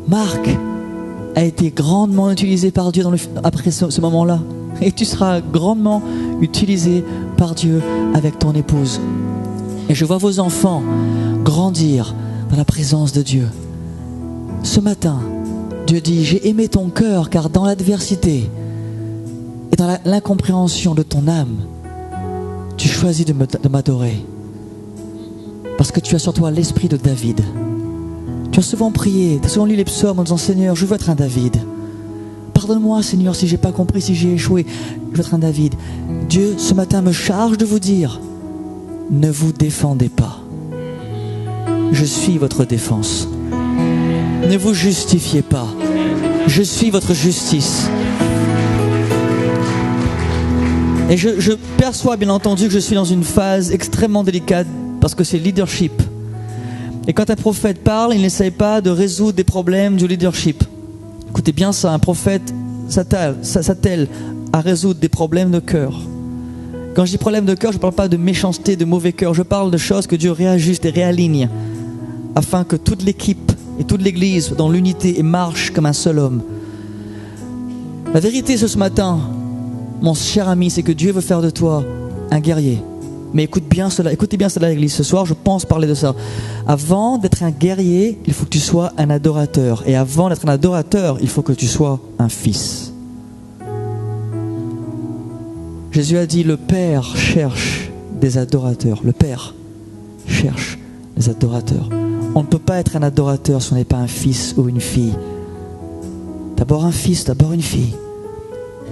Speaker 5: Marc a été grandement utilisé par Dieu après ce moment-là. Et tu seras grandement utilisé par Dieu avec ton épouse. Et je vois vos enfants grandir dans la présence de Dieu. Ce matin, Dieu dit, j'ai aimé ton cœur car dans l'adversité et dans l'incompréhension de ton âme, tu choisis de m'adorer. Parce que tu as sur toi l'esprit de David. Tu as souvent prié, tu as souvent lu les psaumes en disant, Seigneur, je veux être un David. Pardonne-moi, Seigneur, si j'ai pas compris, si j'ai échoué, je veux être un David. Dieu, ce matin, me charge de vous dire, ne vous défendez pas. Je suis votre défense. Ne vous justifiez pas. Je suis votre justice. Et je perçois bien entendu que je suis dans une phase extrêmement délicate parce que c'est leadership. Et quand un prophète parle, il n'essaye pas de résoudre des problèmes du leadership. Écoutez bien ça, un prophète s'attelle à résoudre des problèmes de cœur. Quand je dis problème de cœur, je ne parle pas de méchanceté, de mauvais cœur. Je parle de choses que Dieu réajuste et réaligne afin que toute l'équipe et toute l'église soit dans l'unité et marche comme un seul homme. La vérité ce matin, mon cher ami, c'est que Dieu veut faire de toi un guerrier. Mais écoutez bien cela l'église ce soir, je pense parler de ça. Avant d'être un guerrier, il faut que tu sois un adorateur. Et avant d'être un adorateur, il faut que tu sois un fils. Jésus a dit, le Père cherche des adorateurs. Le Père cherche des adorateurs. On ne peut pas être un adorateur si on n'est pas un fils ou une fille. D'abord un fils, d'abord une fille.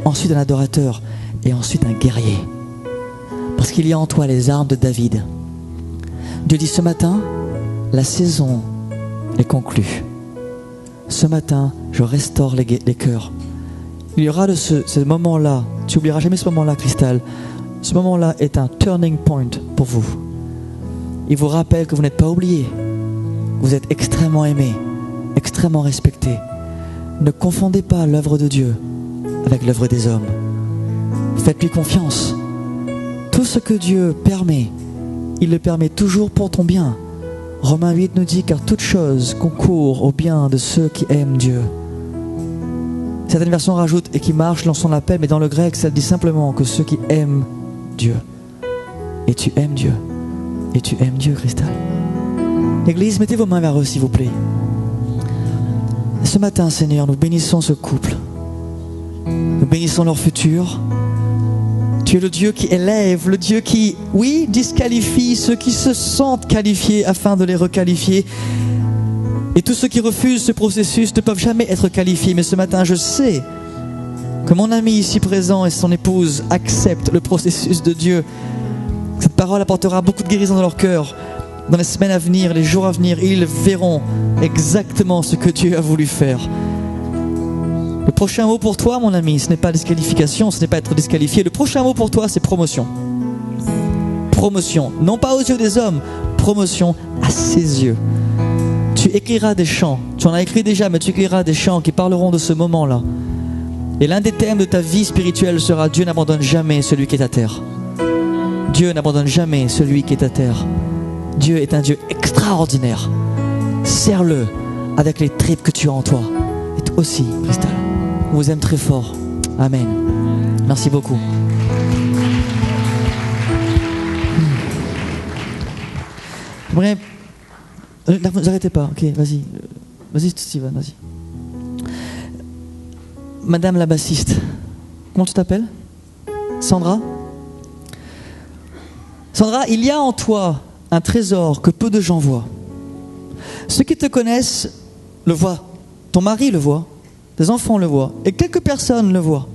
Speaker 5: Ensuite un adorateur et ensuite un guerrier. Parce qu'il y a en toi les armes de David. Dieu dit ce matin, la saison est conclue. Ce matin, je restaure les cœurs. Il y aura ce moment-là, tu n'oublieras jamais ce moment-là, Cristal. Ce moment-là est un turning point pour vous. Il vous rappelle que vous n'êtes pas oublié. Vous êtes extrêmement aimé, extrêmement respecté. Ne confondez pas l'œuvre de Dieu avec l'œuvre des hommes. Faites-lui confiance. Tout ce que Dieu permet, il le permet toujours pour ton bien. Romains 8 nous dit, car toute chose concourt au bien de ceux qui aiment Dieu. Certaines versions rajoutent et qui marchent dans son appel, mais dans le grec, ça dit simplement que ceux qui aiment Dieu. Et tu aimes Dieu. Et tu aimes Dieu, Cristal. Église, mettez vos mains vers eux, s'il vous plaît. Ce matin, Seigneur, nous bénissons ce couple. Nous bénissons leur futur. Tu es le Dieu qui élève, le Dieu qui, oui, disqualifie ceux qui se sentent qualifiés afin de les requalifier. Et tous ceux qui refusent ce processus ne peuvent jamais être qualifiés. Mais ce matin, je sais que mon ami ici présent et son épouse acceptent le processus de Dieu. Cette parole apportera beaucoup de guérison dans leur cœur. Dans les semaines à venir, les jours à venir, ils verront exactement ce que Dieu a voulu faire. Le prochain mot pour toi, mon ami, ce n'est pas disqualification, ce n'est pas être disqualifié. Le prochain mot pour toi, c'est promotion. Promotion, non pas aux yeux des hommes, promotion à ses yeux. Tu écriras des chants, tu en as écrit déjà, mais tu écriras des chants qui parleront de ce moment-là. Et l'un des thèmes de ta vie spirituelle sera « Dieu n'abandonne jamais celui qui est à terre ». Dieu n'abandonne jamais celui qui est à terre. Dieu est un Dieu extraordinaire. Serre-le avec les tripes que tu as en toi. Et toi aussi, Cristal. On vous aime très fort. Amen. Merci beaucoup. J'aimerais... Ne vous arrêtez pas. Ok, vas-y. Vas-y, Steven, vas-y. Madame la bassiste. Comment tu t'appelles? Sandra? Sandra, il y a en toi un trésor que peu de gens voient. Ceux qui te connaissent le voient. Ton mari le voit. Tes enfants le voient. Et quelques personnes le voient.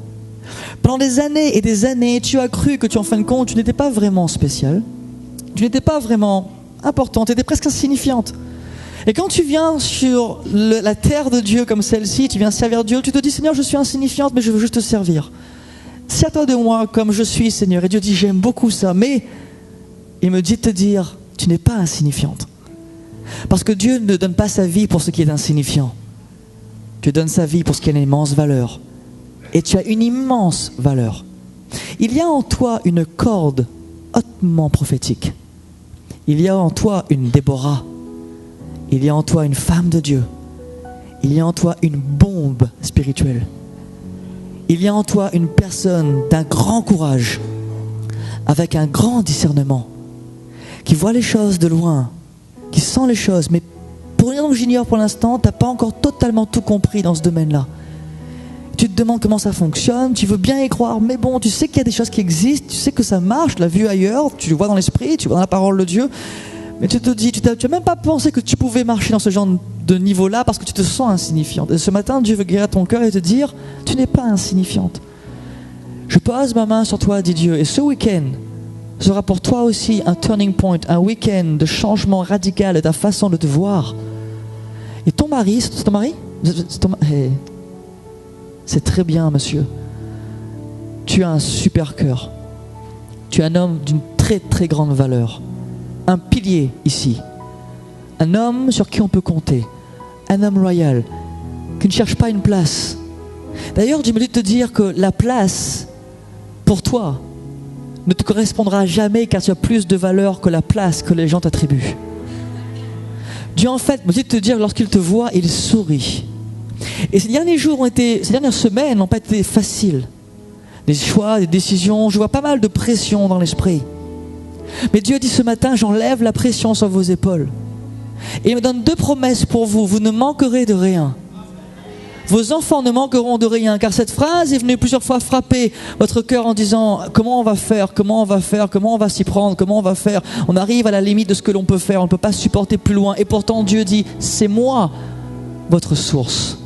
Speaker 5: Pendant des années et des années, tu as cru que en fin de compte, tu n'étais pas vraiment spéciale. Tu n'étais pas vraiment importante. Tu étais presque insignifiante. Et quand tu viens sur la terre de Dieu comme celle-ci, tu viens servir Dieu, tu te dis, Seigneur, je suis insignifiante, mais je veux juste te servir. Sers-toi de moi comme je suis, Seigneur. Et Dieu dit, j'aime beaucoup ça. Mais il me dit de te dire, tu n'es pas insignifiante. Parce que Dieu ne donne pas sa vie pour ce qui est insignifiant. Dieu donne sa vie pour ce qui a une immense valeur. Et tu as une immense valeur. Il y a en toi une corde hautement prophétique. Il y a en toi une Déborah. Il y a en toi une femme de Dieu. Il y a en toi une bombe spirituelle. Il y a en toi une personne d'un grand courage, avec un grand discernement, qui voit les choses de loin, qui sent les choses, mais pour une raison que j'ignore pour l'instant, tu n'as pas encore totalement tout compris dans ce domaine-là. Tu te demandes comment ça fonctionne, tu veux bien y croire, mais bon, tu sais qu'il y a des choses qui existent, tu sais que ça marche, tu l'as vu ailleurs, tu le vois dans l'esprit, tu vois dans la parole de Dieu, mais tu te dis, tu n'as même pas pensé que tu pouvais marcher dans ce genre de niveau-là parce que tu te sens insignifiante. Et ce matin, Dieu veut guérir ton cœur et te dire, tu n'es pas insignifiante. Je pose ma main sur toi, dit Dieu, et ce week-end sera pour toi aussi un turning point, un week-end de changement radical de ta façon de te voir. Et ton mari, c'est ton mari? C'est très bien, monsieur. Tu as un super cœur. Tu es un homme d'une très très grande valeur. Un pilier ici. Un homme sur qui on peut compter. Un homme loyal, qui ne cherche pas une place. D'ailleurs, Dieu me dit de te dire que la place, pour toi, ne te correspondra jamais car tu as plus de valeur que la place que les gens t'attribuent. Dieu en fait me dit de te dire, lorsqu'il te voit, il sourit. Et ces derniers semaines n'ont pas été faciles. Des choix, des décisions, je vois pas mal de pression dans l'esprit. Mais Dieu dit ce matin, j'enlève la pression sur vos épaules. Et il me donne 2 promesses pour vous, vous ne manquerez de rien. Vos enfants ne manqueront de rien, car cette phrase est venue plusieurs fois frapper votre cœur en disant comment on va faire, comment on va faire, comment on va s'y prendre, comment on va faire. On arrive à la limite de ce que l'on peut faire, on ne peut pas supporter plus loin. Et pourtant Dieu dit, c'est moi votre source.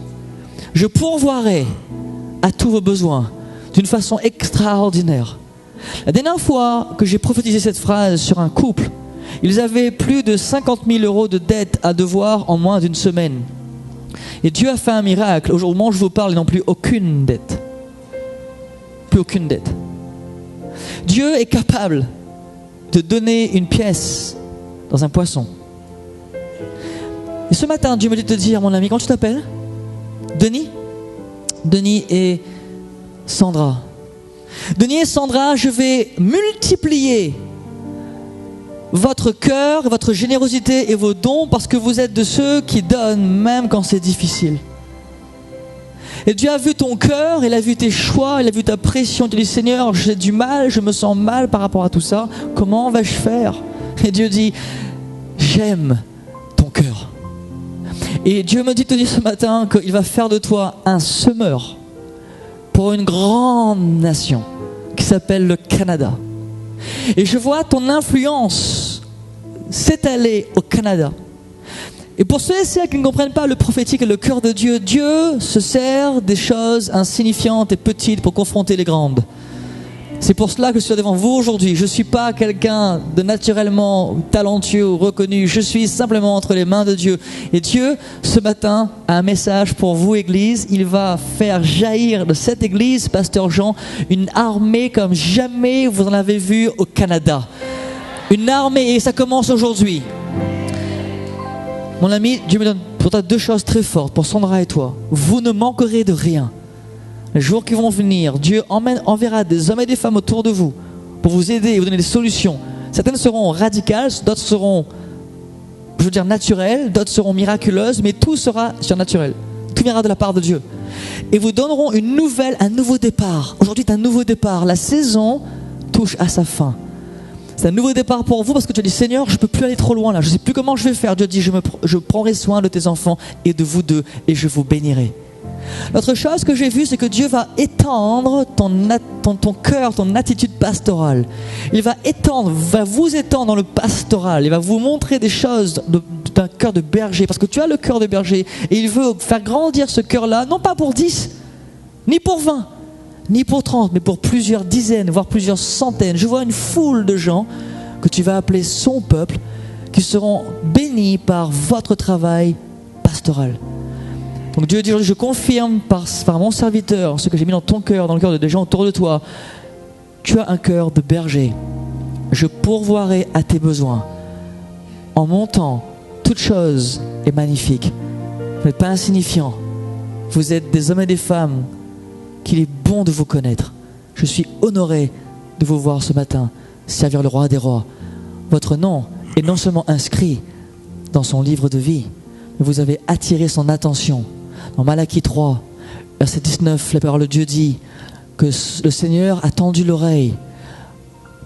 Speaker 5: Je pourvoirai à tous vos besoins d'une façon extraordinaire. La dernière fois que j'ai prophétisé cette phrase sur un couple, ils avaient plus de 50 000 € de dettes à devoir en moins d'une semaine. Et Dieu a fait un miracle. Aujourd'hui, je vous parle, ils n'ont plus aucune dette. Plus aucune dette. Dieu est capable de donner une pièce dans un poisson. Et ce matin, Dieu me dit de te dire, mon ami, comment tu t'appelles? Denis? Denis et Sandra. Denis et Sandra, je vais multiplier votre cœur, votre générosité et vos dons parce que vous êtes de ceux qui donnent même quand c'est difficile. Et Dieu a vu ton cœur, il a vu tes choix, il a vu ta pression. Tu dis, Seigneur, j'ai du mal, je me sens mal par rapport à tout ça. Comment vais-je faire? Et Dieu dit, j'aime ton cœur. Et Dieu me dit de te dire ce matin qu'il va faire de toi un semeur pour une grande nation qui s'appelle le Canada. Et je vois ton influence s'étaler au Canada. Et pour ceux et celles qui ne comprennent pas le prophétique et le cœur de Dieu, Dieu se sert des choses insignifiantes et petites pour confronter les grandes. C'est pour cela que je suis devant vous aujourd'hui. Je ne suis pas quelqu'un de naturellement talentueux ou reconnu. Je suis simplement entre les mains de Dieu. Et Dieu, ce matin, a un message pour vous, Église. Il va faire jaillir de cette Église, Pasteur Jean, une armée comme jamais vous en avez vu au Canada. Une armée, et ça commence aujourd'hui. Mon ami, Dieu me donne pour toi 2 choses très fortes, pour Sandra et toi. Vous ne manquerez de rien. Les jours qui vont venir, Dieu enverra des hommes et des femmes autour de vous pour vous aider et vous donner des solutions. Certaines seront radicales, d'autres seront, naturelles, d'autres seront miraculeuses, mais tout sera surnaturel. Tout viendra de la part de Dieu. Et vous donneront un nouveau départ. Aujourd'hui, c'est un nouveau départ. La saison touche à sa fin. C'est un nouveau départ pour vous parce que tu as dit, Seigneur, je ne peux plus aller trop loin là. Je ne sais plus comment je vais faire. Dieu dit, je prendrai soin de tes enfants et de vous deux et je vous bénirai. L'autre chose que j'ai vue, c'est que Dieu va étendre ton cœur, ton attitude pastorale. Il va vous étendre dans le pastoral. Il va vous montrer des choses d'un cœur de berger. Parce que tu as le cœur de berger. Et il veut faire grandir ce cœur-là, non pas pour 10, ni pour 20, ni pour 30, mais pour plusieurs dizaines, voire plusieurs centaines. Je vois une foule de gens que tu vas appeler son peuple, qui seront bénis par votre travail pastoral. Donc Dieu dit aujourd'hui, je confirme par mon serviteur ce que j'ai mis dans ton cœur, dans le cœur de des gens autour de toi. Tu as un cœur de berger. Je pourvoirai à tes besoins en montant tous toute chose est magnifique. Vous n'êtes pas insignifiants. Vous êtes des hommes et des femmes qu'il est bon de vous connaître. Je suis honoré de vous voir ce matin servir le roi des rois. Votre nom est non seulement inscrit dans son livre de vie, mais vous avez attiré son attention. Dans Malachie 3, verset 19, la parole de Dieu dit que le Seigneur a tendu l'oreille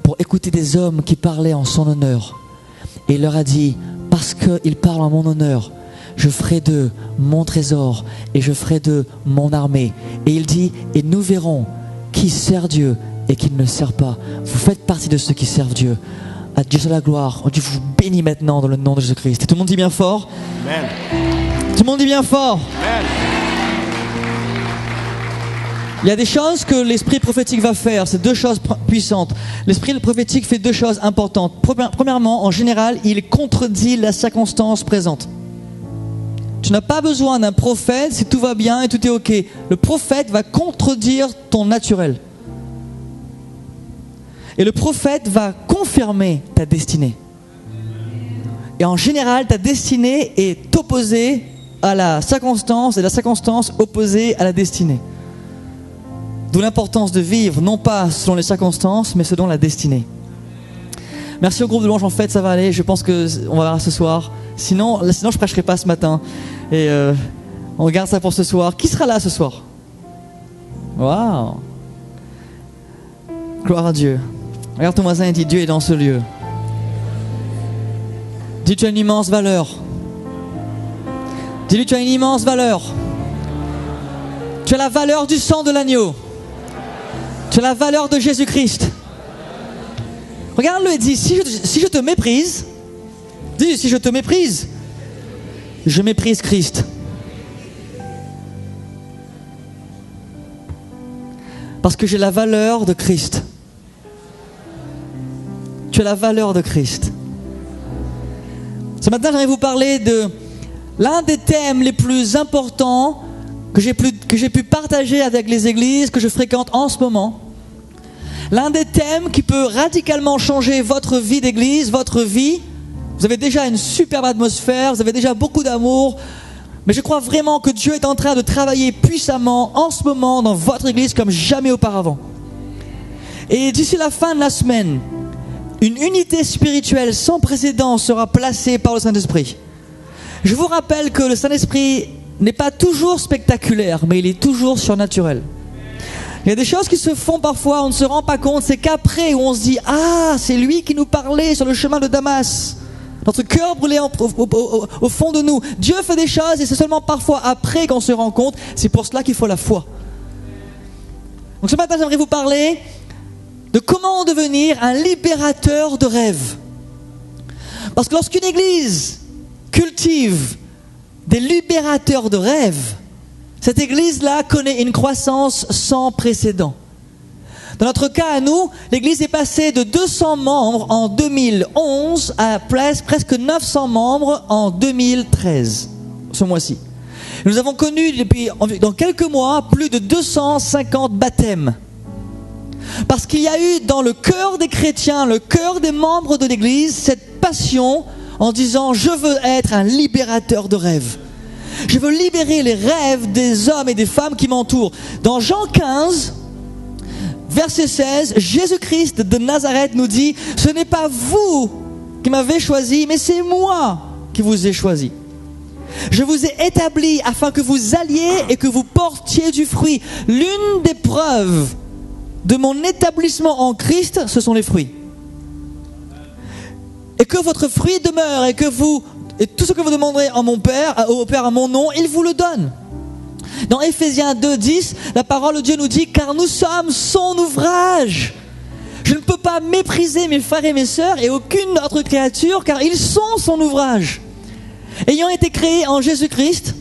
Speaker 5: pour écouter des hommes qui parlaient en son honneur. Et il leur a dit, parce qu'ils parlent en mon honneur, je ferai d'eux mon trésor et je ferai d'eux mon armée. Et il dit, et nous verrons qui sert Dieu et qui ne le sert pas. Vous faites partie de ceux qui servent Dieu. À Dieu soit la gloire. Dieu vous bénit maintenant dans le nom de Jésus-Christ. Et tout le monde dit bien fort.
Speaker 1: Amen.
Speaker 5: Tout le monde dit bien fort.
Speaker 1: Amen.
Speaker 5: Il y a des choses que l'esprit prophétique va faire. C'est deux choses puissantes. L'esprit prophétique fait deux choses importantes. Premièrement, en général, il contredit la circonstance présente. Tu n'as pas besoin d'un prophète si tout va bien et tout est ok. Le prophète va contredire ton naturel. Et le prophète va confirmer ta destinée. Et en général, ta destinée est opposée à la circonstance et la circonstance opposée à la destinée. D'où l'importance de vivre, non pas selon les circonstances, mais selon la destinée. Merci au groupe de louanges, en fait, ça va aller. Je pense qu'on va voir ce soir. Sinon, je ne prêcherai pas ce matin. Et on garde ça pour ce soir. Qui sera là ce soir? Waouh! Gloire à Dieu. Regarde ton voisin et dis, Dieu est dans ce lieu. Dis, tu as une immense valeur. Dis-lui, tu as une immense valeur. Tu as la valeur du sang de l'agneau. Tu as la valeur de Jésus-Christ. Regarde-le et dis, si je te méprise, dis, si je te méprise, je méprise Christ. Parce que j'ai la valeur de Christ. Tu as la valeur de Christ. Ce matin, j'aimerais vous parler de l'un des thèmes les plus importants que j'ai pu partager avec les églises que je fréquente en ce moment. L'un des thèmes qui peut radicalement changer votre vie d'église, votre vie. Vous avez déjà une superbe atmosphère, vous avez déjà beaucoup d'amour, mais je crois vraiment que Dieu est en train de travailler puissamment en ce moment dans votre église comme jamais auparavant. Et d'ici la fin de la semaine, une unité spirituelle sans précédent sera placée par le Saint-Esprit. Je vous rappelle que le Saint-Esprit n'est pas toujours spectaculaire, mais il est toujours surnaturel. Il y a des choses qui se font parfois, on ne se rend pas compte, c'est qu'après où on se dit « Ah, c'est lui qui nous parlait sur le chemin de Damas ». Notre cœur brûlait au fond de nous. Dieu fait des choses et c'est seulement parfois après qu'on se rend compte. C'est pour cela qu'il faut la foi. Donc ce matin, j'aimerais vous parler de comment devenir un libérateur de rêves. Parce que lorsqu'une église cultive des libérateurs de rêves, cette église-là connaît une croissance sans précédent. Dans notre cas à nous, l'église est passée de 200 membres en 2011 à presque 900 membres en 2013, ce mois-ci. Nous avons connu dans quelques mois plus de 250 baptêmes. Parce qu'il y a eu dans le cœur des chrétiens, le cœur des membres de l'église, cette passion en disant « Je veux être un libérateur de rêves. Je veux libérer les rêves des hommes et des femmes qui m'entourent. » Dans Jean 15, verset 16, Jésus-Christ de Nazareth nous dit « Ce n'est pas vous qui m'avez choisi, mais c'est moi qui vous ai choisi. Je vous ai établi afin que vous alliez et que vous portiez du fruit. » L'une des preuves de mon établissement en Christ, ce sont les fruits. Et que votre fruit demeure et tout ce que vous demanderez au Père à mon nom, il vous le donne. Dans Éphésiens 2:10, la parole de Dieu nous dit « Car nous sommes son ouvrage. Je ne peux pas mépriser mes frères et mes sœurs et aucune autre créature, car ils sont son ouvrage. Ayant été créés en Jésus-Christ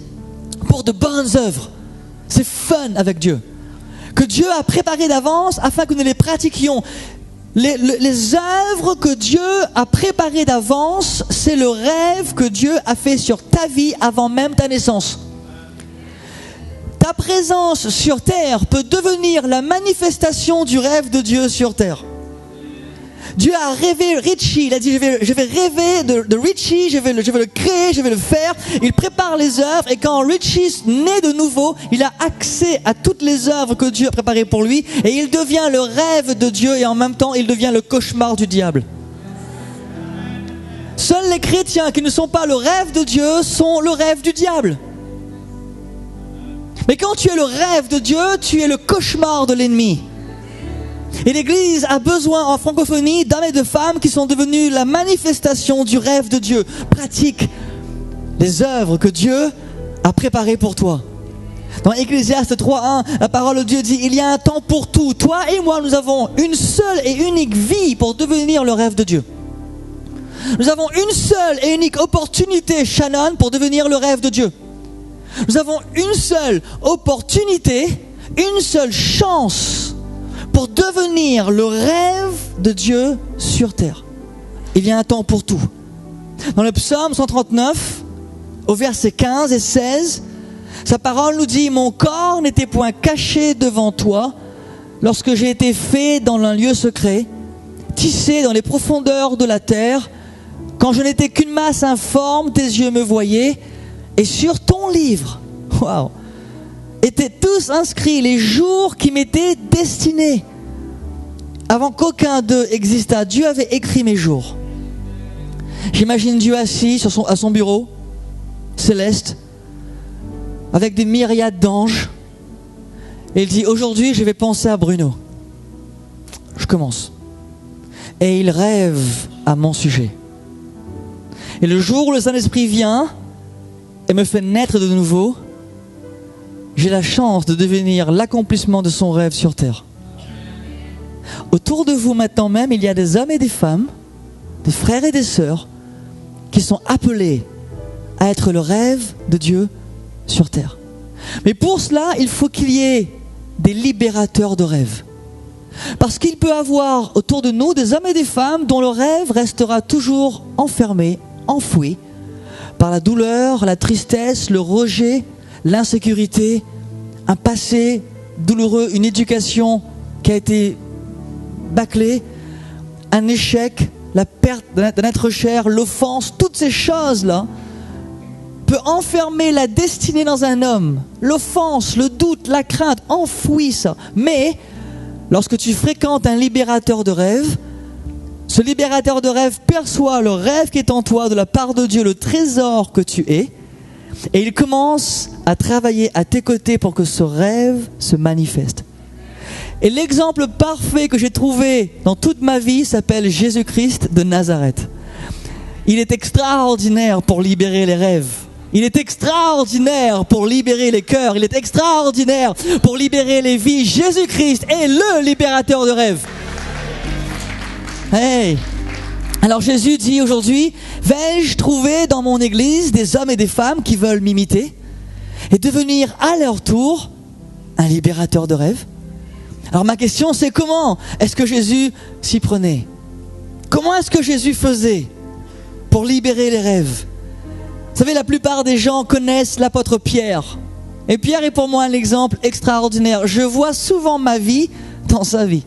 Speaker 5: pour de bonnes œuvres. » C'est fun avec Dieu. Que Dieu a préparé d'avance afin que nous les pratiquions. Les œuvres que Dieu a préparées d'avance, c'est le rêve que Dieu a fait sur ta vie avant même ta naissance. Ta présence sur terre peut devenir la manifestation du rêve de Dieu sur terre. Dieu a rêvé Richie, il a dit je vais rêver de Richie, je vais le créer, je vais le faire. Il prépare les œuvres et quand Richie naît de nouveau, il a accès à toutes les œuvres que Dieu a préparées pour lui et il devient le rêve de Dieu et en même temps il devient le cauchemar du diable. Seuls les chrétiens qui ne sont pas le rêve de Dieu sont le rêve du diable. Mais quand tu es le rêve de Dieu, tu es le cauchemar de l'ennemi. Et l'Église a besoin en francophonie d'hommes et de femmes qui sont devenus la manifestation du rêve de Dieu. Pratique les œuvres que Dieu a préparées pour toi. Dans Ecclésiaste 3.1, la parole de Dieu dit « Il y a un temps pour tout. Toi et moi, nous avons une seule et unique vie pour devenir le rêve de Dieu. Nous avons une seule et unique opportunité, Shannon, pour devenir le rêve de Dieu. Nous avons une seule opportunité, une seule chance pour devenir le rêve de Dieu sur terre. Il y a un temps pour tout. Dans le psaume 139, au verset 15 et 16, sa parole nous dit « Mon corps n'était point caché devant toi lorsque j'ai été fait dans un lieu secret, tissé dans les profondeurs de la terre, quand je n'étais qu'une masse informe, tes yeux me voyaient, et sur ton livre, waouh, étaient tous inscrits les jours qui m'étaient destinés. Avant qu'aucun d'eux existât, Dieu avait écrit mes jours. » J'imagine Dieu assis à son bureau, céleste, avec des myriades d'anges. Et il dit, aujourd'hui je vais penser à Bruno. Je commence. Et il rêve à mon sujet. Et le jour où le Saint-Esprit vient et me fait naître de nouveau, j'ai la chance de devenir l'accomplissement de son rêve sur terre. Autour de vous maintenant même, il y a des hommes et des femmes, des frères et des sœurs, qui sont appelés à être le rêve de Dieu sur terre. Mais pour cela, il faut qu'il y ait des libérateurs de rêves. Parce qu'il peut y avoir autour de nous des hommes et des femmes dont le rêve restera toujours enfermé, enfoui, par la douleur, la tristesse, le rejet, l'insécurité, un passé douloureux, une éducation qui a été bâclée, un échec, la perte d'un être cher, l'offense, toutes ces choses-là peut enfermer la destinée dans un homme. L'offense, le doute, la crainte, enfouit ça. Mais lorsque tu fréquentes un libérateur de rêve, ce libérateur de rêve perçoit le rêve qui est en toi de la part de Dieu, le trésor que tu es, et il commence à travailler à tes côtés pour que ce rêve se manifeste. Et l'exemple parfait que j'ai trouvé dans toute ma vie s'appelle Jésus-Christ de Nazareth. Il est extraordinaire pour libérer les rêves. Il est extraordinaire pour libérer les cœurs. Il est extraordinaire pour libérer les vies. Jésus-Christ est le libérateur de rêves. Hey! Alors Jésus dit aujourd'hui, vais-je trouver dans mon église des hommes et des femmes qui veulent m'imiter et devenir à leur tour un libérateur de rêves? Alors ma question c'est comment est-ce que Jésus s'y prenait? Comment est-ce que Jésus faisait pour libérer les rêves? Vous savez, la plupart des gens connaissent l'apôtre Pierre. Et Pierre est pour moi un exemple extraordinaire. Je vois souvent ma vie dans sa vie.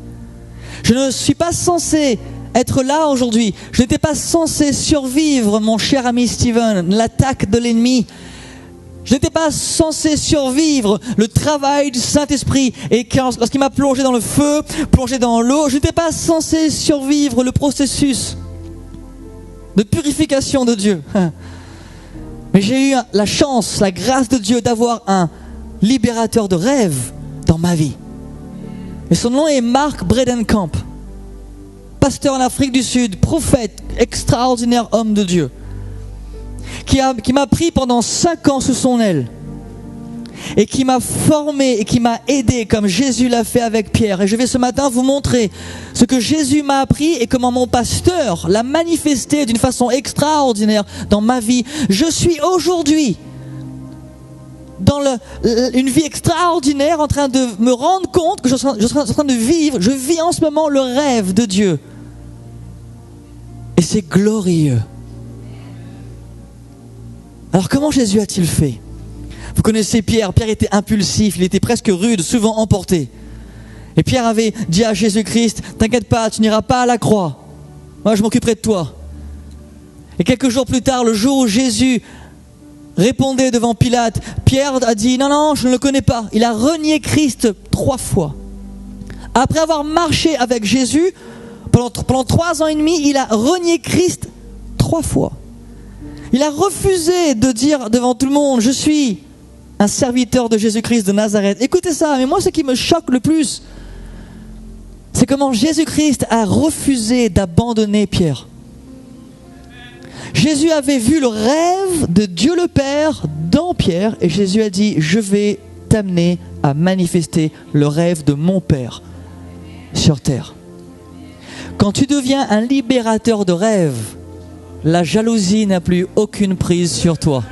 Speaker 5: Je ne suis pas censé être là aujourd'hui. Je n'étais pas censé survivre, mon cher ami Steven, l'attaque de l'ennemi. Je n'étais pas censé survivre le travail du Saint-Esprit. Et lorsqu'il m'a plongé dans le feu, plongé dans l'eau, je n'étais pas censé survivre le processus de purification de Dieu. Mais j'ai eu la chance, la grâce de Dieu d'avoir un libérateur de rêve dans ma vie. Et son nom est Mark Bredenkamp, pasteur en Afrique du Sud, prophète, extraordinaire homme de Dieu, qui m'a pris pendant 5 ans sous son aile et qui m'a formé et qui m'a aidé comme Jésus l'a fait avec Pierre. Et je vais ce matin vous montrer ce que Jésus m'a appris et comment mon pasteur l'a manifesté d'une façon extraordinaire dans ma vie. Je suis aujourd'hui dans une vie extraordinaire en train de me rendre compte que je suis en train de vivre, je vis en ce moment le rêve de Dieu. Et c'est glorieux. Alors comment Jésus a-t-il fait? Vous connaissez Pierre. Pierre était impulsif, il était presque rude, souvent emporté. Et Pierre avait dit à Jésus-Christ, t'inquiète pas, tu n'iras pas à la croix. Moi, je m'occuperai de toi. Et quelques jours plus tard, le jour où Jésus répondait devant Pilate, Pierre a dit, non, non, je ne le connais pas. Il a renié Christ 3 fois. Après avoir marché avec Jésus, pendant 3 ans et demi, il a renié Christ 3 fois. Il a refusé de dire devant tout le monde, je suis un serviteur de Jésus-Christ de Nazareth. Écoutez ça, mais moi ce qui me choque le plus, c'est comment Jésus-Christ a refusé d'abandonner Pierre. Jésus avait vu le rêve de Dieu le Père dans Pierre et Jésus a dit, je vais t'amener à manifester le rêve de mon Père sur terre. Quand tu deviens un libérateur de rêve, la jalousie n'a plus aucune prise sur toi.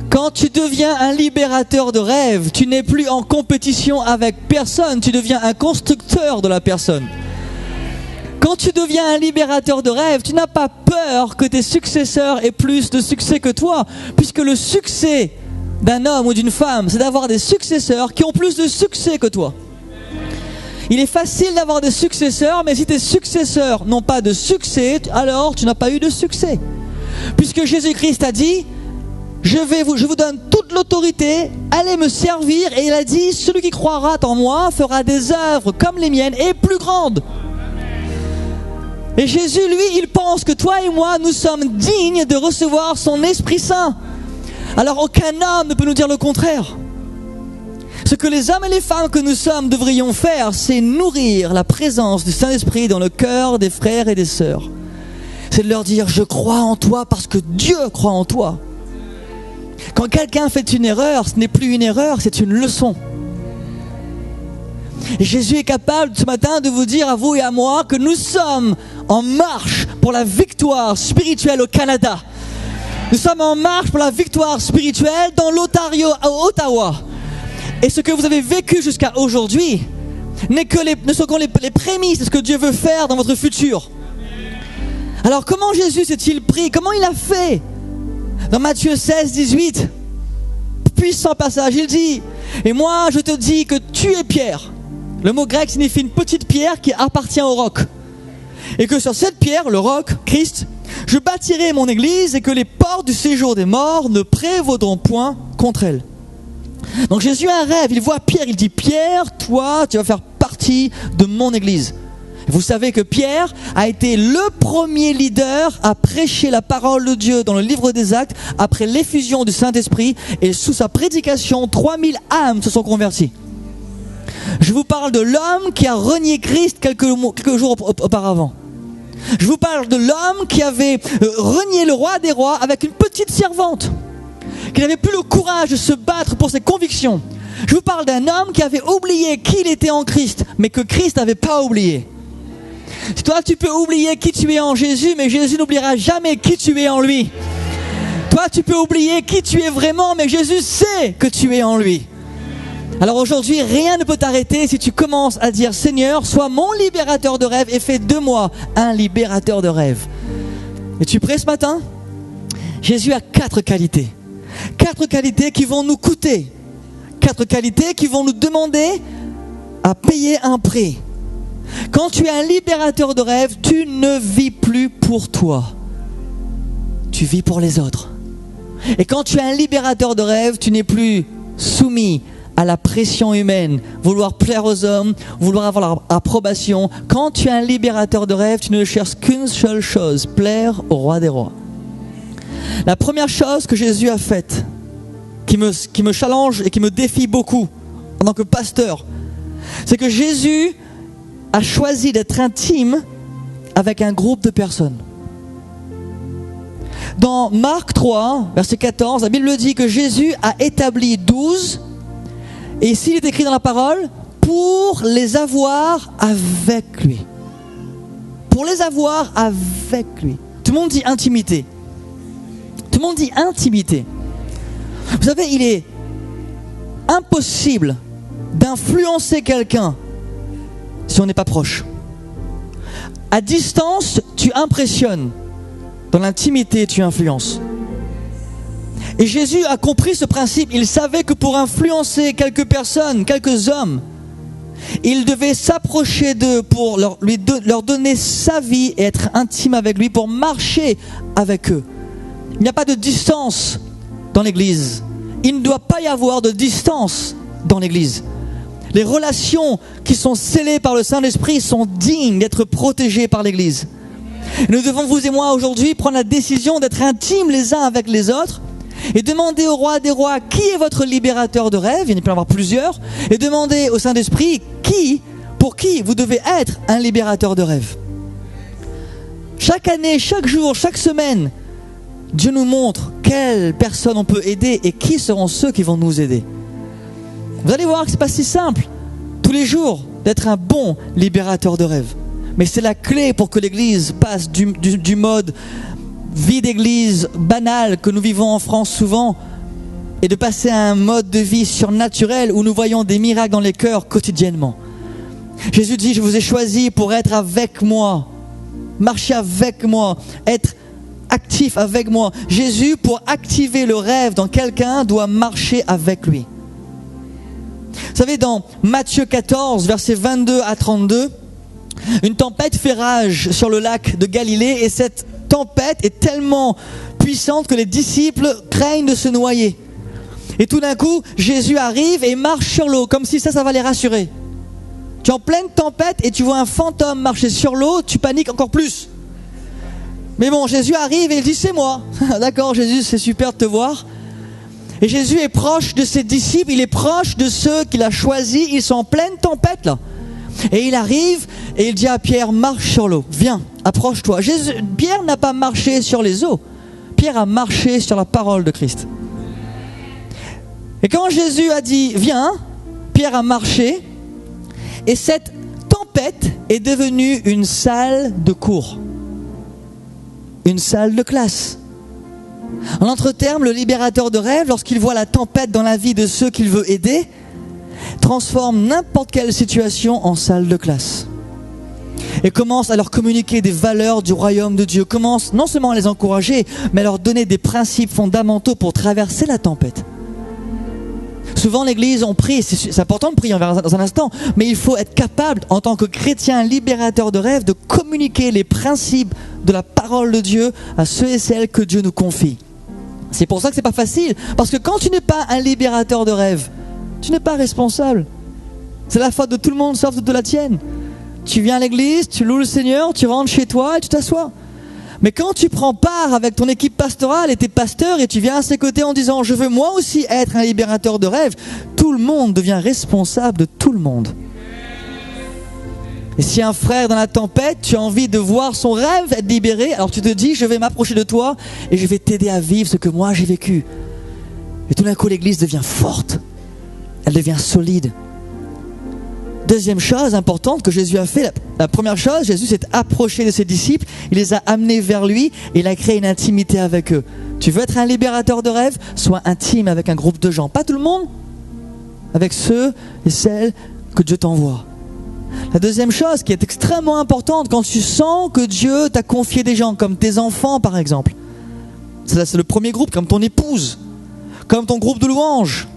Speaker 5: Quand tu deviens un libérateur de rêve, tu n'es plus en compétition avec personne, tu deviens un constructeur de la personne. Quand tu deviens un libérateur de rêve, tu n'as pas peur que tes successeurs aient plus de succès que toi, puisque le succès d'un homme ou d'une femme, c'est d'avoir des successeurs qui ont plus de succès que toi. Il est facile d'avoir des successeurs, mais si tes successeurs n'ont pas de succès, alors tu n'as pas eu de succès. Puisque Jésus-Christ a dit, je vous donne toute l'autorité, allez me servir, et il a dit, celui qui croira en moi fera des œuvres comme les miennes et plus grandes. Et Jésus, lui, il pense que toi et moi, nous sommes dignes de recevoir son Esprit Saint. Alors aucun homme ne peut nous dire le contraire. Ce que les hommes et les femmes que nous sommes devrions faire, c'est nourrir la présence du Saint-Esprit dans le cœur des frères et des sœurs. C'est de leur dire, je crois en toi parce que Dieu croit en toi. Quand quelqu'un fait une erreur, ce n'est plus une erreur, c'est une leçon. Et Jésus est capable ce matin de vous dire à vous et à moi que nous sommes en marche pour la victoire spirituelle au Canada. Nous sommes en marche pour la victoire spirituelle dans l'Ontario, à Ottawa. Et ce que vous avez vécu jusqu'à aujourd'hui ne sont que les prémices de ce que Dieu veut faire dans votre futur. Alors comment Jésus s'est-il pris? Comment il a fait? Dans Matthieu 16, 18, puissant passage, il dit, et moi je te dis que tu es Pierre. Le mot grec signifie une petite pierre qui appartient au roc. Et que sur cette pierre, le roc, Christ, je bâtirai mon église et que les portes du séjour des morts ne prévaudront point contre elle. Donc Jésus a un rêve, il voit Pierre, il dit, Pierre, toi, tu vas faire partie de mon église. Vous savez que Pierre a été le premier leader à prêcher la parole de Dieu dans le livre des Actes après l'effusion du Saint-Esprit, et sous sa prédication, 3000 âmes se sont converties. Je vous parle de l'homme qui a renié Christ quelques jours auparavant. Je vous parle de l'homme qui avait renié le roi des rois avec une petite servante, qui n'avait plus le courage de se battre pour ses convictions. Je vous parle d'un homme qui avait oublié qui il était en Christ, mais que Christ n'avait pas oublié. Toi, tu peux oublier qui tu es en Jésus, mais Jésus n'oubliera jamais qui tu es en lui. Toi, tu peux oublier qui tu es vraiment, mais Jésus sait que tu es en lui. Alors aujourd'hui, rien ne peut t'arrêter si tu commences à dire, Seigneur, sois mon libérateur de rêve et fais de moi un libérateur de rêve. Es-tu prêt ce matin? Jésus a 4 qualités. 4 qualités qui vont nous coûter. 4 qualités qui vont nous demander à payer un prix. Quand tu es un libérateur de rêve, tu ne vis plus pour toi. Tu vis pour les autres. Et quand tu es un libérateur de rêve, tu n'es plus soumis à la pression humaine, vouloir plaire aux hommes, vouloir avoir leur approbation. Quand tu es un libérateur de rêve, tu ne cherches qu'une seule chose, plaire au roi des rois. La première chose que Jésus a faite, qui me challenge et qui me défie beaucoup en tant que pasteur, c'est que Jésus a choisi d'être intime avec un groupe de personnes. Dans Marc 3, verset 14, la Bible dit que Jésus a établi 12, et ici il est écrit dans la parole, pour les avoir avec lui. Pour les avoir avec lui. Tout le monde dit intimité. Tout le monde dit intimité. Vous savez, il est impossible d'influencer quelqu'un si on n'est pas proche. À distance, tu impressionnes. Dans l'intimité, tu influences. Et Jésus a compris ce principe. Il savait que pour influencer quelques personnes, quelques hommes, Il devait s'approcher d'eux pour leur donner sa vie et être intime avec lui, pour marcher avec eux. Il n'y a pas de distance dans l'Église. Il ne doit pas y avoir de distance dans l'Église. Les relations qui sont scellées par le Saint-Esprit sont dignes d'être protégées par l'Église. Nous devons, vous et moi, aujourd'hui, prendre la décision d'être intimes les uns avec les autres et demander au roi des rois qui est votre libérateur de rêve. Il peut y en avoir plusieurs. Et demander au Saint-Esprit pour qui vous devez être un libérateur de rêve. Chaque année, chaque jour, chaque semaine, Dieu nous montre quelles personnes on peut aider et qui seront ceux qui vont nous aider. Vous allez voir que ce n'est pas si simple tous les jours d'être un bon libérateur de rêve. Mais c'est la clé pour que l'Église passe du mode vie d'église banale que nous vivons en France souvent et de passer à un mode de vie surnaturel où nous voyons des miracles dans les cœurs quotidiennement. Jésus dit, je vous ai choisi pour être avec moi, marcher avec moi, être actif avec moi. Jésus, pour activer le rêve dans quelqu'un, doit marcher avec lui. Vous savez, dans Matthieu 14, versets 22 à 32, une tempête fait rage sur le lac de Galilée et cette tempête est tellement puissante que les disciples craignent de se noyer. Et tout d'un coup, Jésus arrive et marche sur l'eau, comme si ça va les rassurer. Tu es en pleine tempête et tu vois un fantôme marcher sur l'eau, tu paniques encore plus. Mais bon, Jésus arrive et il dit, c'est moi. D'accord, Jésus, c'est super de te voir. Et Jésus est proche de ses disciples, il est proche de ceux qu'il a choisis, ils sont en pleine tempête là. Et il arrive et il dit à Pierre, marche sur l'eau, viens, approche-toi. Pierre n'a pas marché sur les eaux, Pierre a marché sur la parole de Christ. Et quand Jésus a dit, viens, Pierre a marché et cette tempête est devenue une salle de cours, une salle de classe. En d'autres termes, le libérateur de rêve, lorsqu'il voit la tempête dans la vie de ceux qu'il veut aider, transforme n'importe quelle situation en salle de classe. Et commence à leur communiquer des valeurs du royaume de Dieu. Commence non seulement à les encourager, mais à leur donner des principes fondamentaux pour traverser la tempête. Souvent l'église, on prie, c'est important de prier, on verra dans un instant, mais il faut être capable, en tant que chrétien libérateur de rêve, de communiquer les principes de la parole de Dieu à ceux et celles que Dieu nous confie. C'est pour ça que c'est pas facile, parce que quand tu n'es pas un libérateur de rêve, tu n'es pas responsable. C'est la faute de tout le monde sauf de la tienne. Tu viens à l'église, tu loues le Seigneur, tu rentres chez toi et tu t'assois. Mais quand tu prends part avec ton équipe pastorale et tes pasteurs et tu viens à ses côtés en disant « Je veux moi aussi être un libérateur de rêve », tout le monde devient responsable de tout le monde. Et si un frère dans la tempête, tu as envie de voir son rêve être libéré, alors tu te dis « Je vais m'approcher de toi et je vais t'aider à vivre ce que moi j'ai vécu ». Et tout d'un coup l'église devient forte, elle devient solide. Deuxième chose importante que Jésus a fait, la première chose, Jésus s'est approché de ses disciples, il les a amenés vers lui et il a créé une intimité avec eux. Tu veux être un libérateur de rêve? Sois intime avec un groupe de gens, pas tout le monde, avec ceux et celles que Dieu t'envoie. La deuxième chose qui est extrêmement importante, quand tu sens que Dieu t'a confié des gens, comme tes enfants par exemple, c'est le premier groupe, comme ton épouse, comme ton groupe de louanges,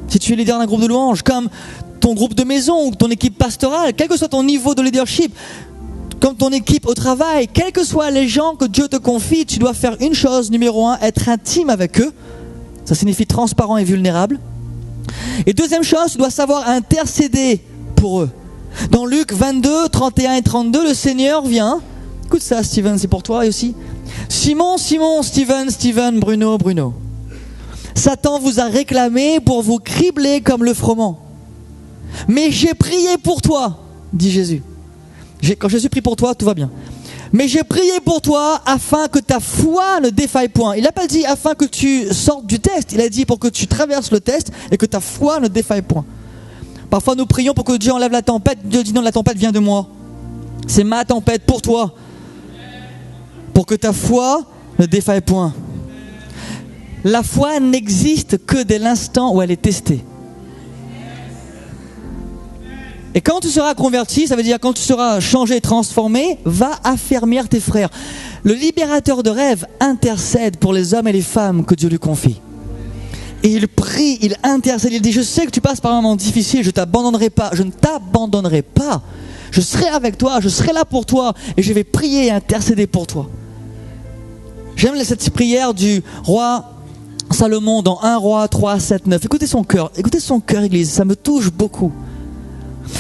Speaker 5: si tu es leader d'un groupe de louanges, comme ton groupe de maison ou ton équipe pastorale, quel que soit ton niveau de leadership, comme ton équipe au travail, quels que soient les gens que Dieu te confie, tu dois faire une chose, numéro 1, être intime avec eux. Ça signifie transparent et vulnérable. Et deuxième chose, tu dois savoir intercéder pour eux. Dans Luc 22, 31 et 32, le Seigneur vient. Écoute ça, Steven, c'est pour toi aussi. Simon, Simon, Steven, Steven, Bruno, Bruno. Satan vous a réclamé pour vous cribler comme le froment. Mais j'ai prié pour toi, dit Jésus. Quand Jésus prie pour toi, tout va bien. Mais j'ai prié pour toi afin que ta foi ne défaille point. Il n'a pas dit afin que tu sortes du test. Il a dit pour que tu traverses le test et que ta foi ne défaille point. Parfois nous prions pour que Dieu enlève la tempête. Dieu dit non, la tempête vient de moi. C'est ma tempête pour toi. Pour que ta foi ne défaille point. La foi n'existe que dès l'instant où elle est testée. Et quand tu seras converti, ça veut dire quand tu seras changé, transformé, va affermir tes frères. Le libérateur de rêve intercède pour les hommes et les femmes que Dieu lui confie. Et il prie, il intercède, il dit, je sais que tu passes par un moment difficile, je ne t'abandonnerai pas, je ne t'abandonnerai pas. Je serai avec toi, je serai là pour toi et je vais prier et intercéder pour toi. J'aime cette prière du roi Salomon dans 1 Roi 3, 7, 9. Écoutez son cœur, Église, ça me touche beaucoup.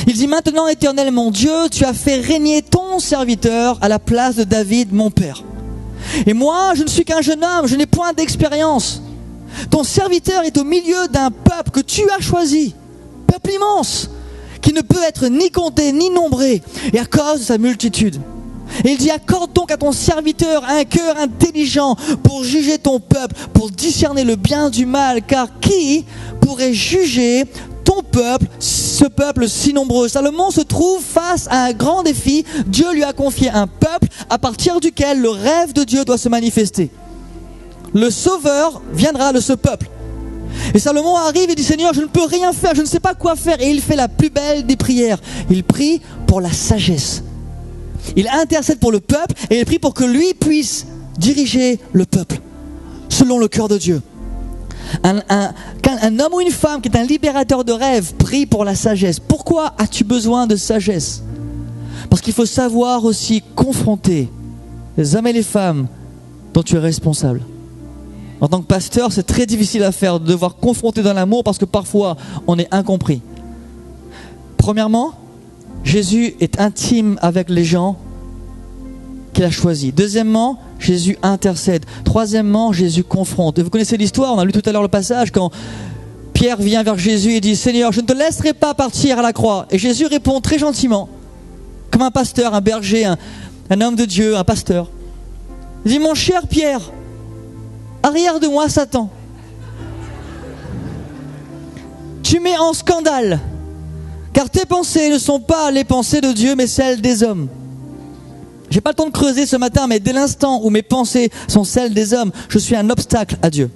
Speaker 5: Il dit, maintenant Éternel mon Dieu, tu as fait régner ton serviteur à la place de David mon père. Et moi, je ne suis qu'un jeune homme, je n'ai point d'expérience. Ton serviteur est au milieu d'un peuple que tu as choisi, peuple immense, qui ne peut être ni compté ni nombré, et à cause de sa multitude. Et il dit, accorde donc à ton serviteur un cœur intelligent pour juger ton peuple, pour discerner le bien du mal, car qui pourrait juger ton peuple, ce peuple si nombreux? Salomon se trouve face à un grand défi. Dieu lui a confié un peuple à partir duquel le rêve de Dieu doit se manifester. Le sauveur viendra de ce peuple. Et Salomon arrive et dit, Seigneur, je ne peux rien faire, je ne sais pas quoi faire. Et il fait la plus belle des prières. Il prie pour la sagesse. Il intercède pour le peuple et il prie pour que lui puisse diriger le peuple selon le cœur de Dieu. Un homme ou une femme qui est un libérateur de rêve prie pour la sagesse. Pourquoi as-tu besoin de sagesse? Parce qu'il faut savoir aussi confronter les hommes et les femmes dont tu es responsable. En tant que pasteur, c'est très difficile à faire de devoir confronter dans l'amour parce que parfois on est incompris. Premièrement, Jésus est intime avec les gens qu'il a choisis. Deuxièmement, Jésus intercède. Troisièmement, Jésus confronte. Et vous connaissez l'histoire, on a lu tout à l'heure le passage quand Pierre vient vers Jésus et dit, Seigneur, je ne te laisserai pas partir à la croix. Et Jésus répond très gentiment, comme un pasteur, un berger, un homme de Dieu, un pasteur. Il dit, mon cher Pierre, arrière de moi Satan. Tu mets en scandale, car tes pensées ne sont pas les pensées de Dieu, mais celles des hommes. J'ai pas le temps de creuser ce matin, mais dès l'instant où mes pensées sont celles des hommes, je suis un obstacle à Dieu.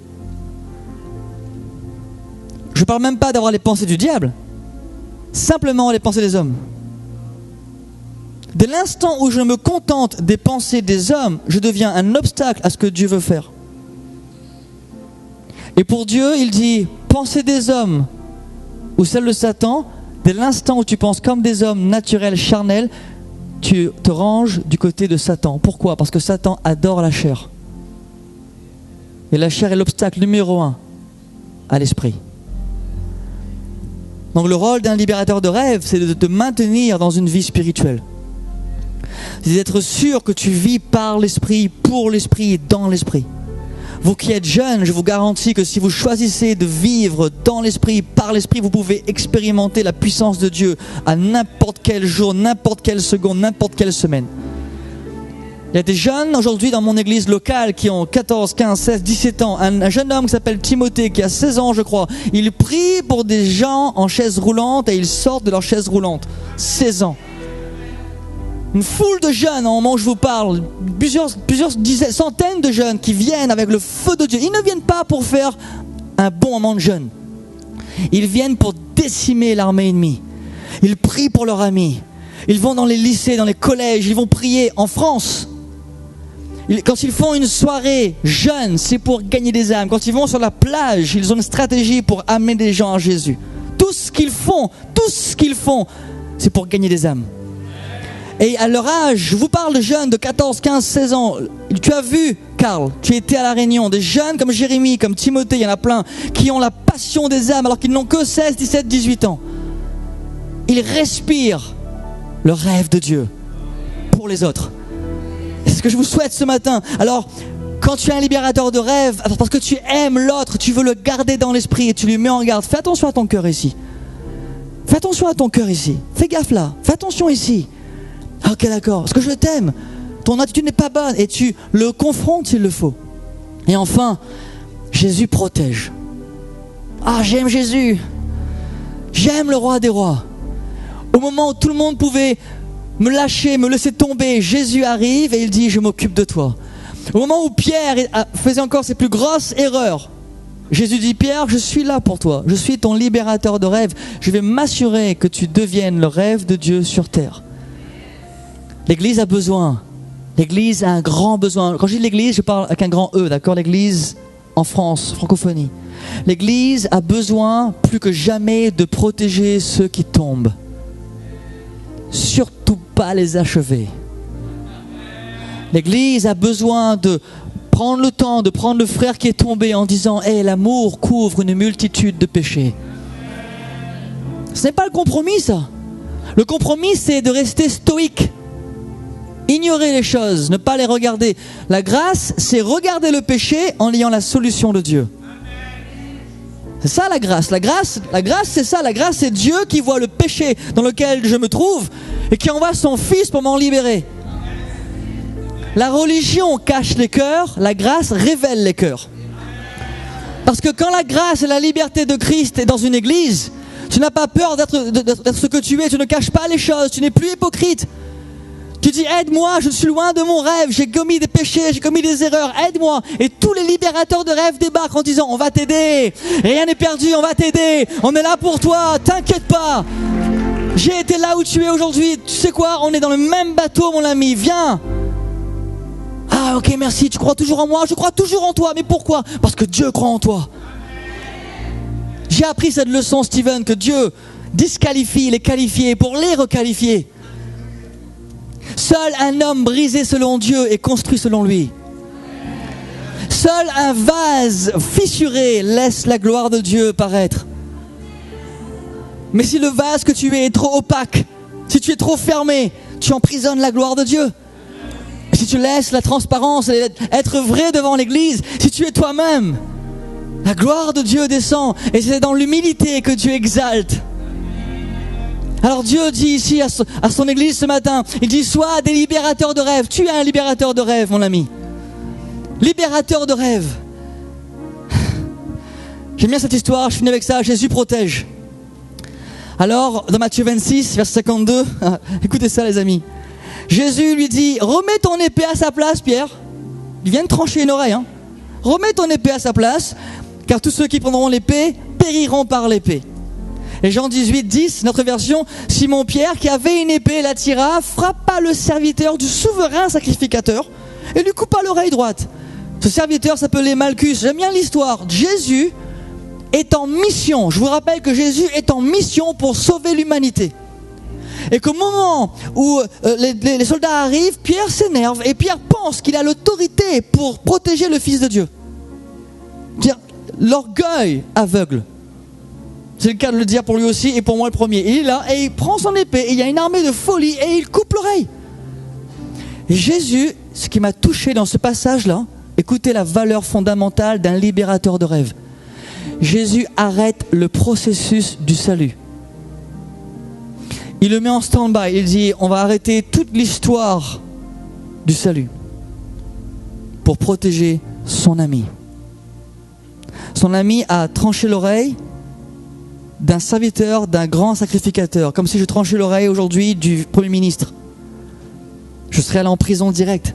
Speaker 5: Je parle même pas d'avoir les pensées du diable, simplement les pensées des hommes. Dès l'instant où je me contente des pensées des hommes, je deviens un obstacle à ce que Dieu veut faire. Et pour Dieu, il dit, pensées des hommes ou celles de Satan, dès l'instant où tu penses comme des hommes naturels, charnels, tu te ranges du côté de Satan. Pourquoi? Parce que Satan adore la chair. Et la chair est l'obstacle numéro 1 à l'esprit. Donc le rôle d'un libérateur de rêve, c'est de te maintenir dans une vie spirituelle. C'est d'être sûr que tu vis par l'esprit, pour l'esprit et dans l'esprit. Vous qui êtes jeunes, je vous garantis que si vous choisissez de vivre dans l'esprit, par l'esprit, vous pouvez expérimenter la puissance de Dieu à n'importe quel jour, n'importe quelle seconde, n'importe quelle semaine. Il y a des jeunes aujourd'hui dans mon église locale qui ont 14, 15, 16, 17 ans. Un jeune homme qui s'appelle Timothée, qui a 16 ans je crois. Il prie pour des gens en chaise roulante et ils sortent de leur chaise roulante. 16 ans. Une foule de jeunes, au moment où je vous parle, plusieurs dizaines, centaines de jeunes qui viennent avec le feu de Dieu. Ils ne viennent pas pour faire un bon moment de jeûne. Ils viennent pour décimer l'armée ennemie. Ils prient pour leurs amis. Ils vont dans les lycées, dans les collèges, ils vont prier en France. Quand ils font une soirée jeûne, c'est pour gagner des âmes. Quand ils vont sur la plage, ils ont une stratégie pour amener des gens à Jésus. Tout ce qu'ils font, c'est pour gagner des âmes. Et à leur âge, je vous parle de jeunes de 14, 15, 16 ans. Tu as vu, Carl, tu étais à la Réunion, des jeunes comme Jérémie, comme Timothée, il y en a plein, qui ont la passion des âmes alors qu'ils n'ont que 16, 17, 18 ans. Ils respirent le rêve de Dieu pour les autres. C'est ce que je vous souhaite ce matin. Alors, quand tu es un libérateur de rêve, parce que tu aimes l'autre, tu veux le garder dans l'esprit et tu lui mets en garde. Fais attention à ton cœur ici. Fais attention à ton cœur ici. Fais gaffe là. Fais attention ici. Ok, d'accord, parce que je t'aime. Ton attitude n'est pas bonne et tu le confrontes s'il le faut. Et enfin, Jésus protège. Ah, j'aime Jésus. J'aime le roi des rois. Au moment où tout le monde pouvait me lâcher, me laisser tomber, Jésus arrive et il dit, je m'occupe de toi. Au moment où Pierre faisait encore ses plus grosses erreurs, Jésus dit, Pierre, je suis là pour toi. Je suis ton libérateur de rêve. Je vais m'assurer que tu deviennes le rêve de Dieu sur terre. L'église a besoin. L'église a un grand besoin. Quand je dis l'église, je parle avec un grand E, d'accord? L'église en France, francophonie. L'Église a besoin plus que jamais de protéger ceux qui tombent. Surtout pas les achever. L'Église a besoin de prendre le temps, de prendre le frère qui est tombé en disant « Hey, l'amour couvre une multitude de péchés. » Ce n'est pas le compromis, ça. Le compromis, c'est de rester stoïque. Ignorer les choses, ne pas les regarder. La grâce, c'est regarder le péché en ayant la solution de Dieu. C'est ça la grâce. La grâce, c'est ça. La grâce, c'est Dieu qui voit le péché dans lequel je me trouve et qui envoie son Fils pour m'en libérer. La religion cache les cœurs, la grâce révèle les cœurs. Parce que quand la grâce et la liberté de Christ est dans une église, tu n'as pas peur d'être ce que tu es, tu ne caches pas les choses, tu n'es plus hypocrite. Tu dis aide-moi, je suis loin de mon rêve, j'ai commis des péchés, j'ai commis des erreurs, aide-moi. Et tous les libérateurs de rêve débarquent en disant on va t'aider, rien n'est perdu, on va t'aider, on est là pour toi, t'inquiète pas. J'ai été là où tu es aujourd'hui, tu sais quoi, on est dans le même bateau mon ami, viens. Ah ok merci, tu crois toujours en moi, je crois toujours en toi, mais pourquoi? Parce que Dieu croit en toi. J'ai appris cette leçon Steven, que Dieu disqualifie les qualifiés pour les requalifier. Seul un homme brisé selon Dieu est construit selon lui. Seul un vase fissuré laisse la gloire de Dieu paraître. Mais si le vase que tu es trop opaque, si tu es trop fermé, tu emprisonnes la gloire de Dieu. Si tu laisses la transparence être vrai devant l'Église, si tu es toi-même, la gloire de Dieu descend et c'est dans l'humilité que Dieu exalte. Alors Dieu dit ici à son Église ce matin, il dit sois des libérateurs de rêve. Tu es un libérateur de rêve mon ami. Libérateur de rêve. J'aime bien cette histoire, je finis avec ça, Jésus protège. Alors dans Matthieu 26, verset 52, écoutez ça les amis. Jésus lui dit, remets ton épée à sa place, Pierre. Il vient de trancher une oreille. Remets ton épée à sa place, car tous ceux qui prendront l'épée périront par l'épée. Et Jean 18, 10, notre version, Simon-Pierre, qui avait une épée, la tira, frappa le serviteur du souverain sacrificateur et lui coupa l'oreille droite. Ce serviteur s'appelait Malchus. J'aime bien l'histoire. Jésus est en mission. Je vous rappelle que Jésus est en mission pour sauver l'humanité. Et qu'au moment où les soldats arrivent, Pierre s'énerve et Pierre pense qu'il a l'autorité pour protéger le Fils de Dieu. L'orgueil aveugle. C'est le cas de le dire pour lui aussi et pour moi le premier. Il est là et il prend son épée et il y a une armée de folie et il coupe l'oreille. Et Jésus, ce qui m'a touché dans ce passage-là, écoutez la valeur fondamentale d'un libérateur de rêve. Jésus arrête le processus du salut. Il le met en stand-by. Il dit, on va arrêter toute l'histoire du salut pour protéger son ami. Son ami a tranché l'oreille d'un serviteur, d'un grand sacrificateur. Comme si je tranchais l'oreille aujourd'hui du Premier ministre. Je serais allé en prison direct.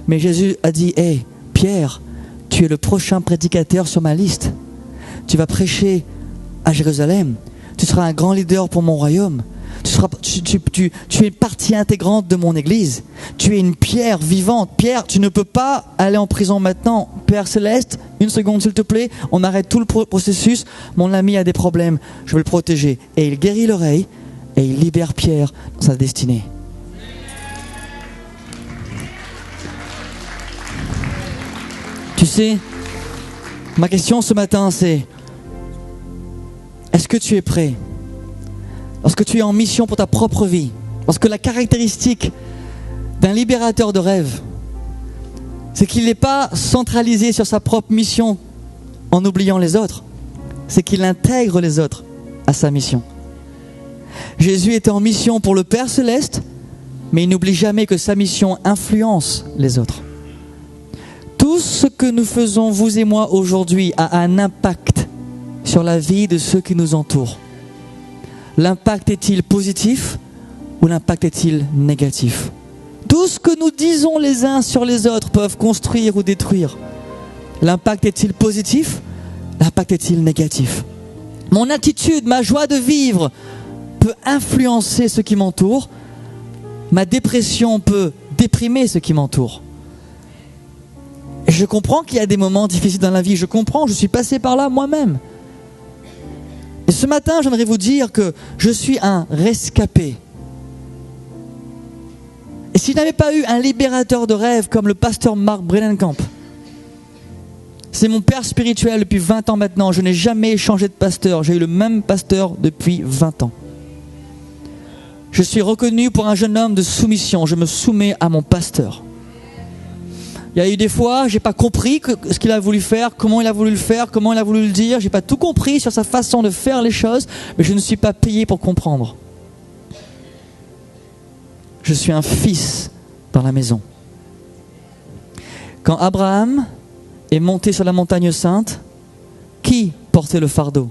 Speaker 5: Mais Jésus a dit, hey, Pierre, tu es le prochain prédicateur sur ma liste. Tu vas prêcher à Jérusalem. Tu seras un grand leader pour mon royaume. Tu es partie intégrante de mon église. Tu es une pierre vivante. Pierre, tu ne peux pas aller en prison maintenant. Père Céleste, une seconde s'il te plaît. On arrête tout le processus. Mon ami a des problèmes. Je veux le protéger. Et il guérit l'oreille et il libère Pierre dans sa destinée. Tu sais, ma question ce matin c'est, est-ce que tu es prêt? Lorsque tu es en mission pour ta propre vie, lorsque la caractéristique d'un libérateur de rêve, c'est qu'il n'est pas centralisé sur sa propre mission en oubliant les autres, c'est qu'il intègre les autres à sa mission. Jésus était en mission pour le Père Céleste, mais il n'oublie jamais que sa mission influence les autres. Tout ce que nous faisons, vous et moi, aujourd'hui, a un impact sur la vie de ceux qui nous entourent. L'impact est-il positif ou l'impact est-il négatif? Tout ce que nous disons les uns sur les autres peuvent construire ou détruire. L'impact est-il positif? L'impact est-il négatif? Mon attitude, ma joie de vivre peut influencer ce qui m'entoure. Ma dépression peut déprimer ce qui m'entoure. Je je comprends qu'il y a des moments difficiles dans la vie. Je comprends, je suis passé par là moi-même. Et ce matin, j'aimerais vous dire que je suis un rescapé. Et si je n'avais pas eu un libérateur de rêve comme le pasteur Mark Bredenkamp, c'est mon père spirituel depuis 20 ans maintenant. Je n'ai jamais changé de pasteur. J'ai eu le même pasteur depuis 20 ans. Je suis reconnu pour un jeune homme de soumission. Je me soumets à mon pasteur. Il y a eu des fois, je n'ai pas compris ce qu'il a voulu faire, comment il a voulu le faire, comment il a voulu le dire. Je n'ai pas tout compris sur sa façon de faire les choses, mais je ne suis pas payé pour comprendre. Je suis un fils dans la maison. Quand Abraham est monté sur la montagne sainte, qui portait le fardeau?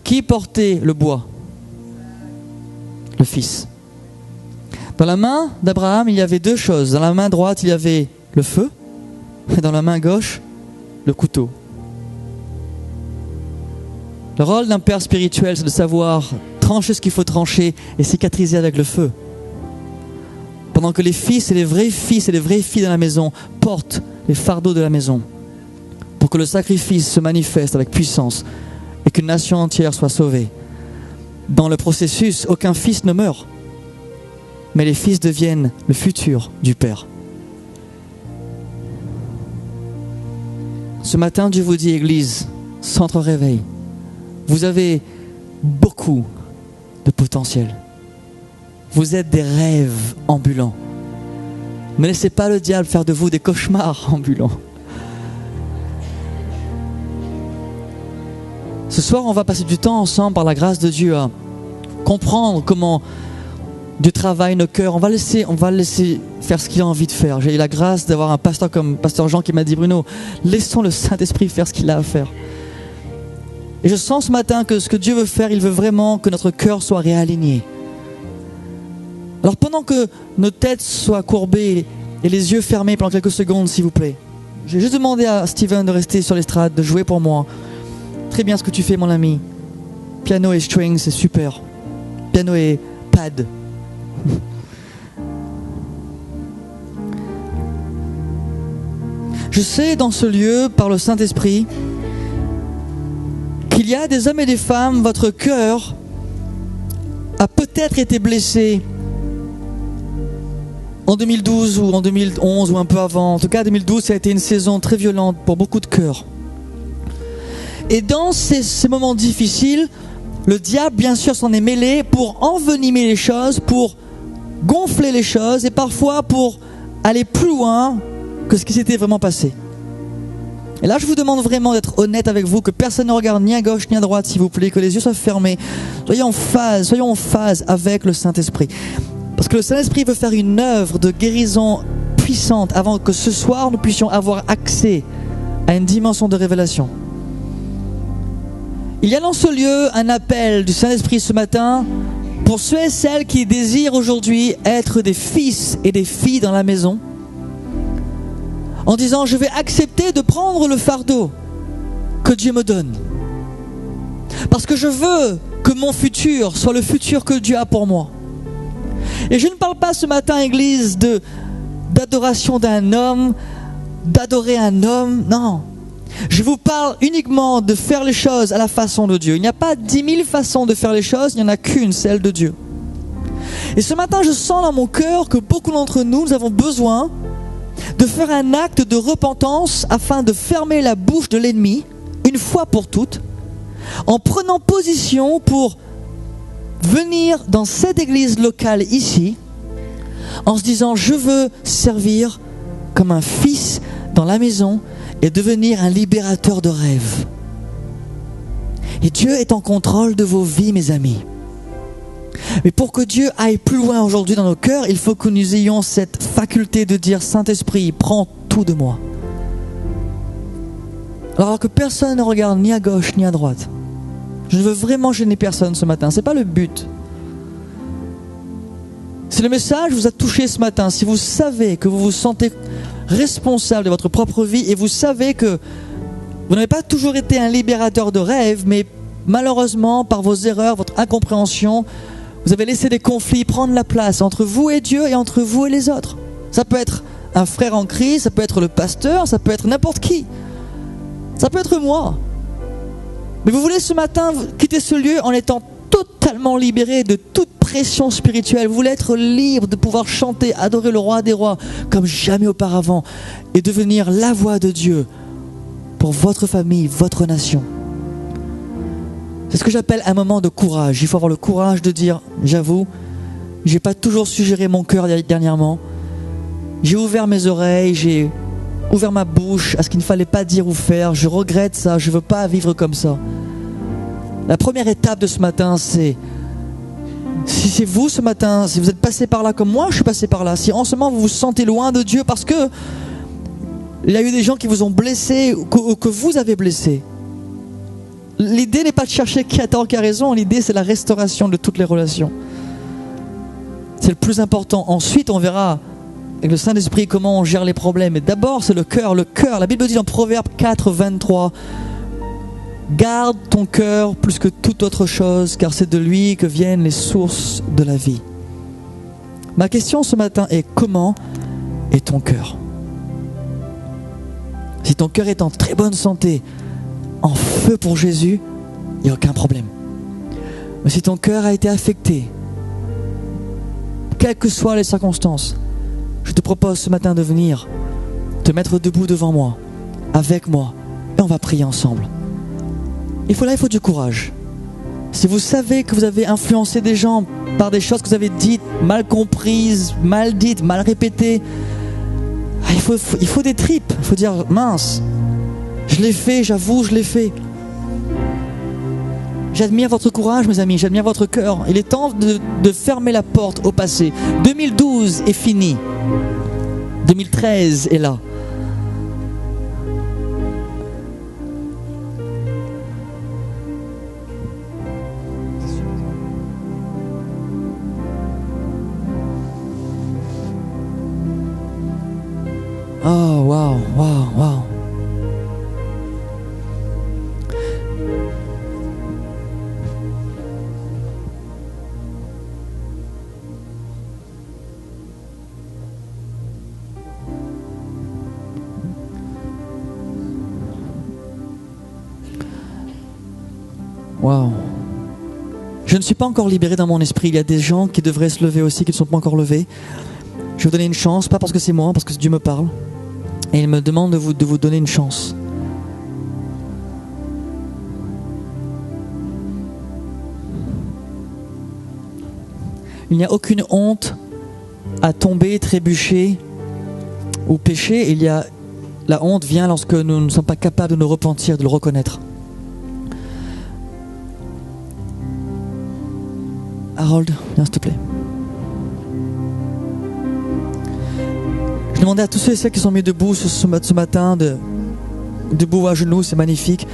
Speaker 5: Qui portait le bois? Le fils. Dans la main d'Abraham, il y avait deux choses. Dans la main droite, il y avait le feu, et dans la main gauche, le couteau. Le rôle d'un père spirituel, c'est de savoir trancher ce qu'il faut trancher et cicatriser avec le feu. Pendant que les fils et les vrais fils et les vraies filles dans la maison portent les fardeaux de la maison, pour que le sacrifice se manifeste avec puissance et qu'une nation entière soit sauvée. Dans le processus, aucun fils ne meurt, mais les fils deviennent le futur du Père. Ce matin, Dieu vous dit, Église, centre réveil, vous avez beaucoup de potentiel. Vous êtes des rêves ambulants. Ne laissez pas le diable faire de vous des cauchemars ambulants. Ce soir, on va passer du temps ensemble par la grâce de Dieu à comprendre comment Dieu travaille nos cœurs. On va le laisser faire ce qu'il a envie de faire. J'ai eu la grâce d'avoir un pasteur comme pasteur Jean qui m'a dit, Bruno, laissons le Saint-Esprit faire ce qu'il a à faire. Et je sens ce matin que ce que Dieu veut faire, il veut vraiment que notre cœur soit réaligné. Alors pendant que nos têtes soient courbées et les yeux fermés pendant quelques secondes, s'il vous plaît, j'ai juste demandé à Steven de rester sur l'estrade, de jouer pour moi. Très bien ce que tu fais, mon ami. Piano et string, c'est super. Piano et pad. Je sais dans ce lieu, par le Saint-Esprit, qu'il y a des hommes et des femmes, votre cœur a peut-être été blessé en 2012 ou en 2011 ou un peu avant. En tout cas, 2012, ça a été une saison très violente pour beaucoup de cœurs. Et dans ces moments difficiles, le diable, bien sûr, s'en est mêlé pour envenimer les choses, pour gonfler les choses et parfois pour aller plus loin que ce qui s'était vraiment passé. Et là, je vous demande vraiment d'être honnête avec vous, que personne ne regarde ni à gauche ni à droite, s'il vous plaît, que les yeux soient fermés. Soyons en phase avec le Saint-Esprit. Parce que le Saint-Esprit veut faire une œuvre de guérison puissante avant que ce soir, nous puissions avoir accès à une dimension de révélation. Il y a dans ce lieu un appel du Saint-Esprit ce matin pour ceux et celles qui désirent aujourd'hui être des fils et des filles dans la maison, en disant, je vais accepter de prendre le fardeau que Dieu me donne. Parce que je veux que mon futur soit le futur que Dieu a pour moi. Et je ne parle pas ce matin, Église, d'adoration d'un homme, d'adorer un homme, non. Je vous parle uniquement de faire les choses à la façon de Dieu. Il n'y a pas 10 000 façons de faire les choses, il n'y en a qu'une, celle de Dieu. Et ce matin, je sens dans mon cœur que beaucoup d'entre nous, nous avons besoin de faire un acte de repentance afin de fermer la bouche de l'ennemi, une fois pour toutes, en prenant position pour venir dans cette église locale ici, en se disant, je veux servir comme un fils dans la maison et devenir un libérateur de rêves. Et Dieu est en contrôle de vos vies, mes amis. Mais pour que Dieu aille plus loin aujourd'hui dans nos cœurs, il faut que nous ayons cette faculté de dire, Saint-Esprit, prends tout de moi. Alors que personne ne regarde ni à gauche ni à droite. Je ne veux vraiment gêner personne ce matin, ce n'est pas le but. Si le message vous a touché ce matin, si vous savez que vous vous sentez responsable de votre propre vie et vous savez que vous n'avez pas toujours été un libérateur de rêves, mais malheureusement, par vos erreurs, votre incompréhension, vous avez laissé des conflits prendre la place entre vous et Dieu et entre vous et les autres. Ça peut être un frère en Christ, ça peut être le pasteur, ça peut être n'importe qui. Ça peut être moi. Mais vous voulez ce matin quitter ce lieu en étant totalement libéré de toute pression spirituelle. Vous voulez être libre de pouvoir chanter, adorer le roi des rois comme jamais auparavant et devenir la voix de Dieu pour votre famille, votre nation. C'est ce que j'appelle un moment de courage. Il faut avoir le courage de dire, j'avoue, j'ai pas toujours su gérer mon cœur dernièrement. J'ai ouvert mes oreilles, j'ai ouvert ma bouche à ce qu'il ne fallait pas dire ou faire. Je regrette ça, je veux pas vivre comme ça. La première étape de ce matin, c'est, si c'est vous ce matin, si vous êtes passé par là comme moi, je suis passé par là, si en ce moment vous vous sentez loin de Dieu parce que il y a eu des gens qui vous ont blessé ou que vous avez blessé. L'idée n'est pas de chercher qui a tort, qui a raison, l'idée c'est la restauration de toutes les relations. C'est le plus important. Ensuite, on verra avec le Saint-Esprit comment on gère les problèmes. Mais d'abord, c'est le cœur. Le cœur, la Bible dit dans Proverbe 4, 23, garde ton cœur plus que toute autre chose, car c'est de lui que viennent les sources de la vie. Ma question ce matin est, comment est ton cœur? Si ton cœur est en très bonne santé, en feu pour Jésus, il n'y a aucun problème. Mais si ton cœur a été affecté, quelles que soient les circonstances, je te propose ce matin de venir te mettre debout devant moi, avec moi, et on va prier ensemble. Il faut du courage. Si vous savez que vous avez influencé des gens par des choses que vous avez dites, mal comprises, mal dites, mal répétées, il faut des tripes. Il faut dire, mince, je l'ai fait, j'avoue, je l'ai fait. J'admire votre courage, mes amis, j'admire votre cœur. Il est temps de fermer la porte au passé. 2012 est fini. 2013 est là. Oh, wow, wow, wow. Wow. Je ne suis pas encore libéré dans mon esprit. Il y a des gens qui devraient se lever aussi, qui ne sont pas encore levés. Je vais vous donner une chance, pas parce que c'est moi, parce que Dieu me parle. Et il me demande de vous donner une chance. Il n'y a aucune honte à tomber, trébucher ou pécher. La honte vient lorsque nous ne sommes pas capables de nous repentir, de le reconnaître. Harold, viens s'il te plaît. Je demandais à tous ceux et celles qui sont mis debout ce matin, debout à genoux, c'est magnifique,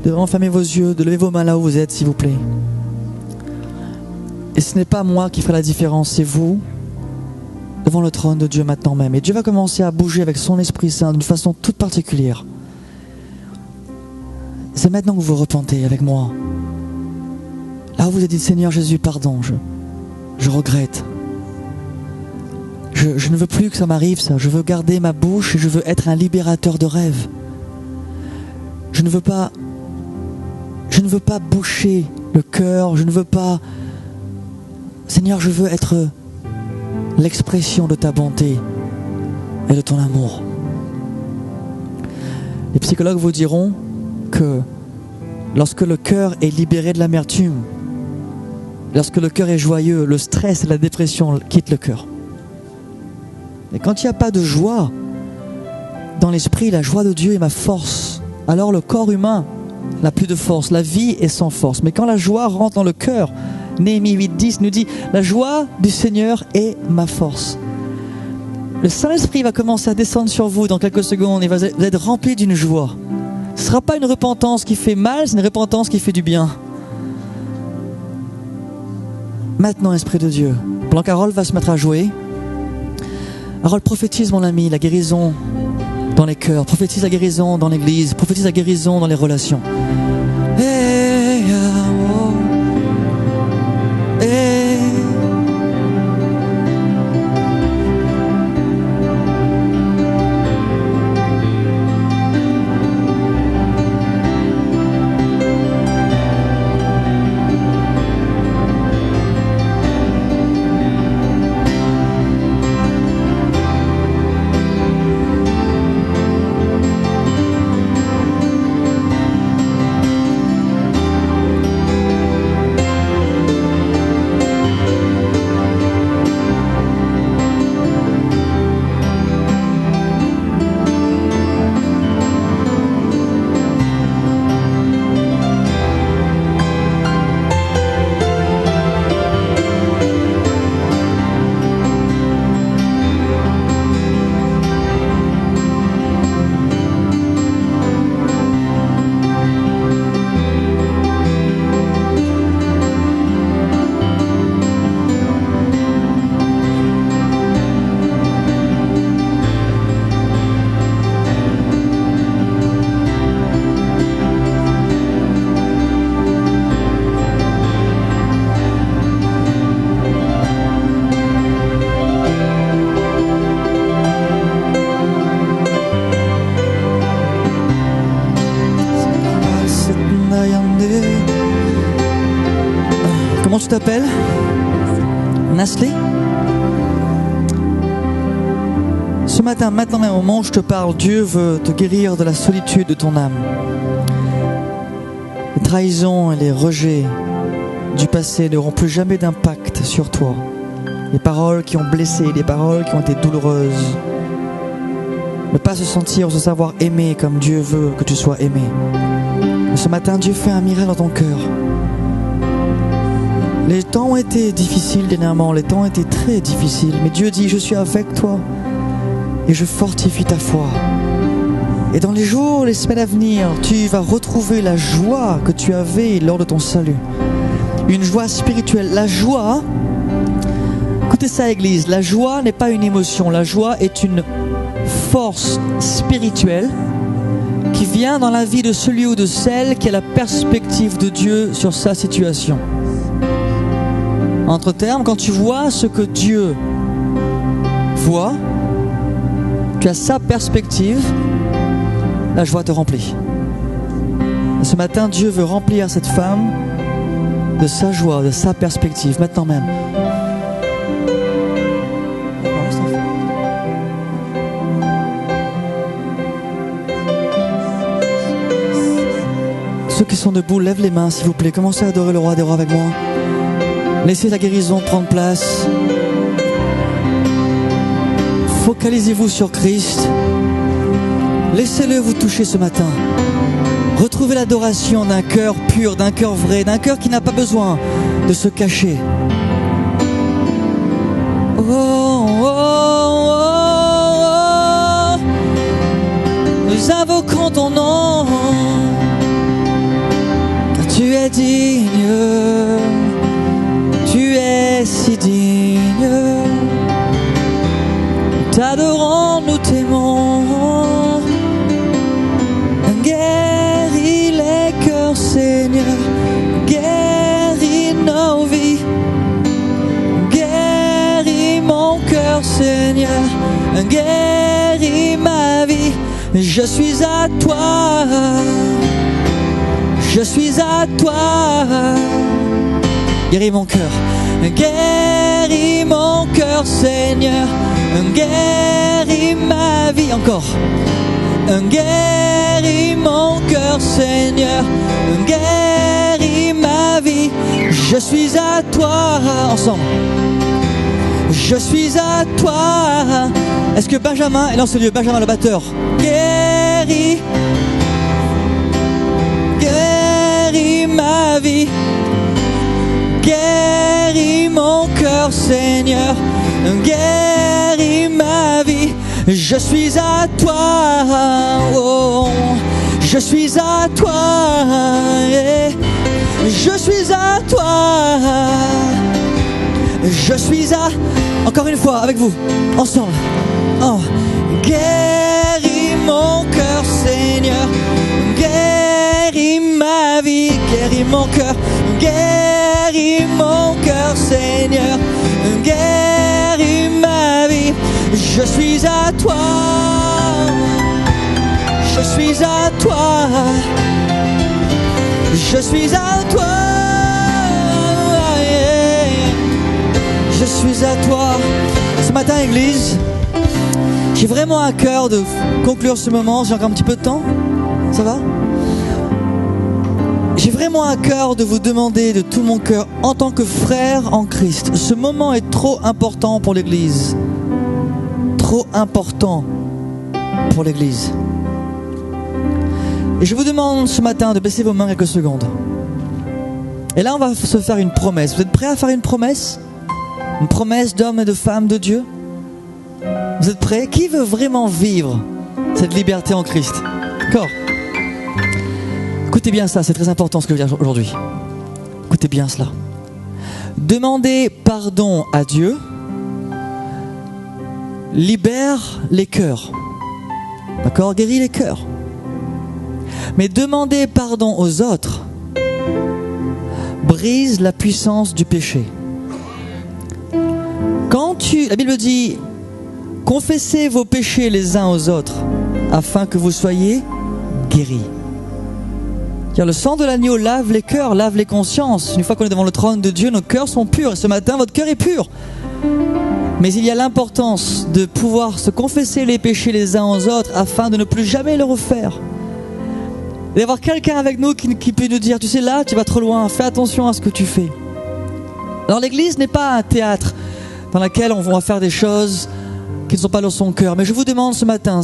Speaker 5: de vraiment fermer vos yeux, de lever vos mains là où vous êtes, s'il vous plaît. Et ce n'est pas moi qui ferai la différence, c'est vous, devant le trône de Dieu maintenant même. Et Dieu va commencer à bouger avec son Esprit Saint d'une façon toute particulière. C'est maintenant que vous vous repentez avec moi. Là où vous avez dit, Seigneur Jésus, pardon, je regrette. Je ne veux plus que ça m'arrive, ça. Je veux garder ma bouche et je veux être un libérateur de rêves. Je ne veux pas boucher le cœur, je ne veux pas... Seigneur, je veux être l'expression de ta bonté et de ton amour. Les psychologues vous diront que lorsque le cœur est libéré de l'amertume, lorsque le cœur est joyeux, le stress et la dépression quittent le cœur. Et quand il n'y a pas de joie dans l'esprit, la joie de Dieu est ma force, alors le corps humain n'a plus de force, la vie est sans force. Mais quand la joie rentre dans le cœur, Néhémie 8:10 nous dit, la joie du Seigneur est ma force. Le Saint-Esprit va commencer à descendre sur vous dans quelques secondes et vous allez être rempli d'une joie. Ce ne sera pas une repentance qui fait mal, c'est une repentance qui fait du bien. Maintenant, Esprit de Dieu, pendant qu'Harold va se mettre à jouer, Harold, prophétise, mon ami, la guérison dans les cœurs, prophétise la guérison dans l'église, prophétise la guérison dans les relations. Comment tu t'appelles? Nasli? Ce matin, maintenant même, au moment où je te parle, Dieu veut te guérir de la solitude de ton âme. Les trahisons et les rejets du passé n'auront plus jamais d'impact sur toi. Les paroles qui ont blessé, les paroles qui ont été douloureuses. Ne pas se sentir ou se savoir aimé comme Dieu veut que tu sois aimé. Mais ce matin, Dieu fait un miracle dans ton cœur. Les temps ont été difficiles dernièrement, les temps ont été très difficiles. Mais Dieu dit, je suis avec toi et je fortifie ta foi. Et dans les jours, les semaines à venir, tu vas retrouver la joie que tu avais lors de ton salut. Une joie spirituelle. La joie, écoutez ça Église, la joie n'est pas une émotion. La joie est une force spirituelle qui vient dans la vie de celui ou de celle qui a la perspective de Dieu sur sa situation. Entre termes, quand tu vois ce que Dieu voit, tu as sa perspective, la joie te remplit. Et ce matin, Dieu veut remplir cette femme de sa joie, de sa perspective, maintenant même. Ceux qui sont debout, lèvent les mains s'il vous plaît. Commencez à adorer le roi des rois avec moi. Laissez la guérison prendre place. Focalisez-vous sur Christ. Laissez-le vous toucher ce matin. Retrouvez l'adoration d'un cœur pur, d'un cœur vrai, d'un cœur qui n'a pas besoin de se cacher. Oh, oh, oh, oh. Nous invoquons ton nom, car tu es digne, tu es si digne. Nous t'adorons, nous t'aimons. Guéris les cœurs, Seigneur, guéris nos vies, guéris mon cœur, Seigneur, guéris ma vie. Je suis à toi, je suis à toi. Guéris mon cœur, guéris mon cœur, Seigneur, guéris ma vie. Encore. Guéris mon cœur, Seigneur, guéris ma vie. Je suis à toi, ensemble. Je suis à toi. Est-ce que Benjamin, et dans ce lieu, Benjamin le batteur, guéris, guéris ma vie, guéris mon cœur, Seigneur, guéris ma vie. Je suis à toi, oh, je suis à toi, yeah. Je suis à toi, je suis à... Encore une fois, avec vous, ensemble. Oh. Guéris mon cœur, Seigneur, guéris ma vie, guéris mon cœur, guéris mon cœur, Seigneur, guéris ma vie. Je suis à toi, je suis à toi, je suis à toi, yeah. Je suis à toi. Ce matin, Église, j'ai vraiment à cœur de conclure ce moment. J'ai encore un petit peu de temps. Ça va? J'ai vraiment à cœur de vous demander de tout mon cœur, en tant que frère en Christ, ce moment est trop important pour l'Église. Trop important pour l'Église. Et je vous demande ce matin de baisser vos mains quelques secondes. Et là, on va se faire une promesse. Vous êtes prêts à faire une promesse? Une promesse d'hommes et de femmes de Dieu? Vous êtes prêts? Qui veut vraiment vivre cette liberté en Christ? D'accord? Écoutez bien ça, c'est très important ce que je veux dire aujourd'hui. Écoutez bien cela. Demandez pardon à Dieu libère les cœurs. D'accord? Guérit les cœurs. Mais demander pardon aux autres brise la puissance du péché. La Bible dit, confessez vos péchés les uns aux autres afin que vous soyez guéris. Car le sang de l'agneau lave les cœurs, lave les consciences. Une fois qu'on est devant le trône de Dieu, nos cœurs sont purs. Et ce matin, votre cœur est pur. Mais il y a l'importance de pouvoir se confesser les péchés les uns aux autres afin de ne plus jamais le refaire. Et d'avoir quelqu'un avec nous qui peut nous dire, tu sais là, tu vas trop loin, fais attention à ce que tu fais. Alors l'église n'est pas un théâtre dans lequel on va faire des choses qui ne sont pas dans son cœur. Mais je vous demande ce matin,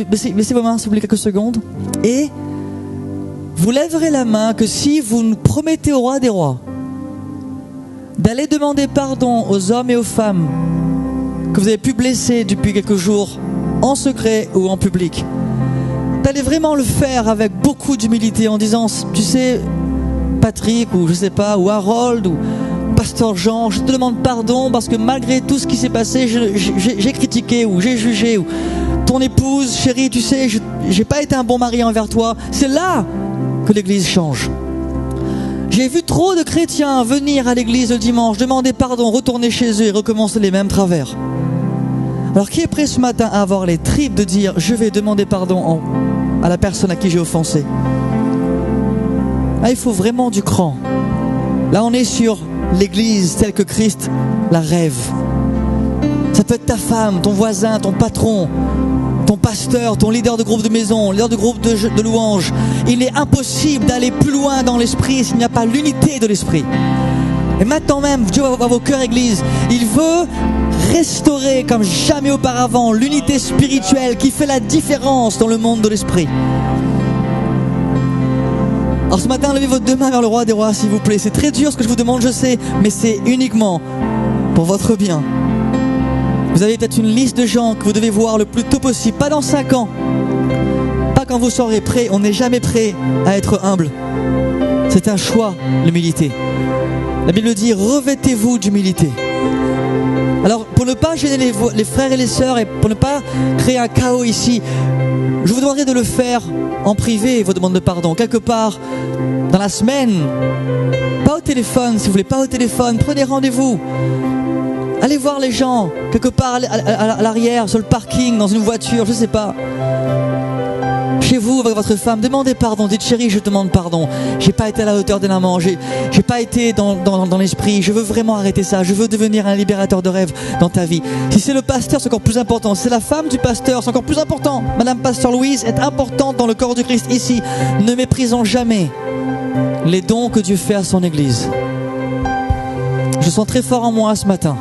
Speaker 5: baissez vos mains s'il vous plaît quelques secondes, et vous lèverez la main que si vous nous promettez au roi des rois d'aller demander pardon aux hommes et aux femmes que vous avez pu blesser depuis quelques jours, en secret ou en public, d'aller vraiment le faire avec beaucoup d'humilité en disant, tu sais, Patrick, ou je sais pas, ou Harold, ou Pasteur Jean, je te demande pardon parce que malgré tout ce qui s'est passé, j'ai critiqué ou j'ai jugé, ou ton épouse, chérie, tu sais, j'ai pas été un bon mari envers toi. C'est là que l'église change. J'ai vu trop de chrétiens venir à l'église le dimanche, demander pardon, retourner chez eux et recommencer les mêmes travers. Alors qui est prêt ce matin à avoir les tripes de dire, je vais demander pardon à la personne à qui j'ai offensé? Là, il faut vraiment du cran. Là, on est sur l'église telle que Christ la rêve. Ça peut être ta femme, ton voisin, ton patron, ton pasteur, ton leader de groupe de maison, leader de groupe de louange. Il est impossible d'aller plus loin dans l'esprit s'il n'y a pas l'unité de l'esprit. Et maintenant même, Dieu va voir vos cœurs église. Il veut restaurer comme jamais auparavant l'unité spirituelle qui fait la différence dans le monde de l'esprit. Alors ce matin, levez votre deux mains vers le roi des rois, s'il vous plaît. C'est très dur ce que je vous demande, je sais, mais c'est uniquement pour votre bien. Vous avez peut-être une liste de gens que vous devez voir le plus tôt possible, pas dans 5 ans, pas quand vous serez prêt. On n'est jamais prêt à être humble. C'est un choix, l'humilité. La Bible dit, revêtez-vous d'humilité. Alors, pour ne pas gêner les frères et les sœurs et pour ne pas créer un chaos ici, je vous demanderai de le faire en privé, vos demandes de pardon, quelque part dans la semaine. Pas au téléphone, si vous voulez, pas au téléphone. Prenez rendez-vous. Allez voir les gens, quelque part à l'arrière, sur le parking, dans une voiture, je sais pas. Chez vous, avec votre femme, demandez pardon. Dites, chérie, je te demande pardon. J'ai pas été à la hauteur de l'amant. J'ai pas été dans l'esprit. Je veux vraiment arrêter ça. Je veux devenir un libérateur de rêve dans ta vie. Si c'est le pasteur, c'est encore plus important. Si c'est la femme du pasteur, c'est encore plus important. Madame Pasteur Louise est importante dans le corps du Christ ici. Ne méprisons jamais les dons que Dieu fait à son Église. Je sens très fort en moi ce matin.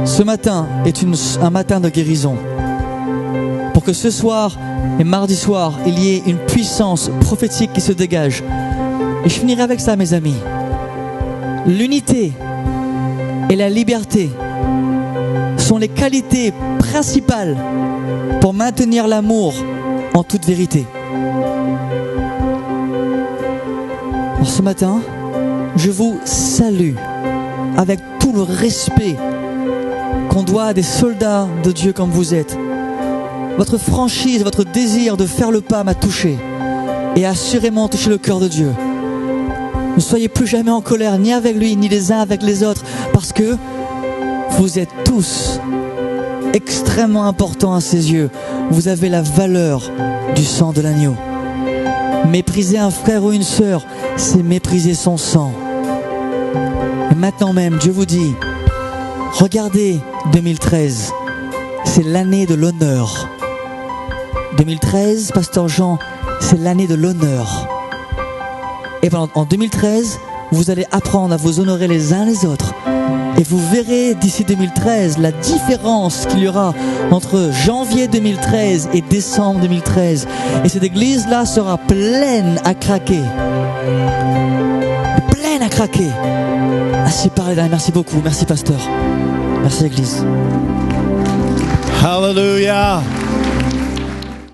Speaker 5: Ce matin est un matin de guérison. Pour que ce soir et mardi soir, il y ait une puissance prophétique qui se dégage. Et je finirai avec ça, mes amis. L'unité et la liberté sont les qualités principales pour maintenir l'amour en toute vérité. Alors ce matin, je vous salue avec tout le respect qu'on doit à des soldats de Dieu comme vous êtes. Votre franchise, votre désir de faire le pas m'a touché et a assurément touché le cœur de Dieu. Ne soyez plus jamais en colère, ni avec lui, ni les uns avec les autres, parce que vous êtes tous extrêmement importants à ses yeux. Vous avez la valeur du sang de l'agneau. Mépriser un frère ou une sœur, c'est mépriser son sang. Et maintenant même, Dieu vous dit, regardez 2013, c'est l'année de l'honneur. 2013, Pasteur Jean, c'est l'année de l'honneur. Et en 2013, vous allez apprendre à vous honorer les uns les autres. Et vous verrez d'ici 2013 la différence qu'il y aura entre janvier 2013 et décembre 2013. Et cette église-là sera pleine à craquer. Pleine à craquer. Ainsi parlez là. Merci beaucoup. Merci, pasteur. Merci, église.
Speaker 6: Hallelujah.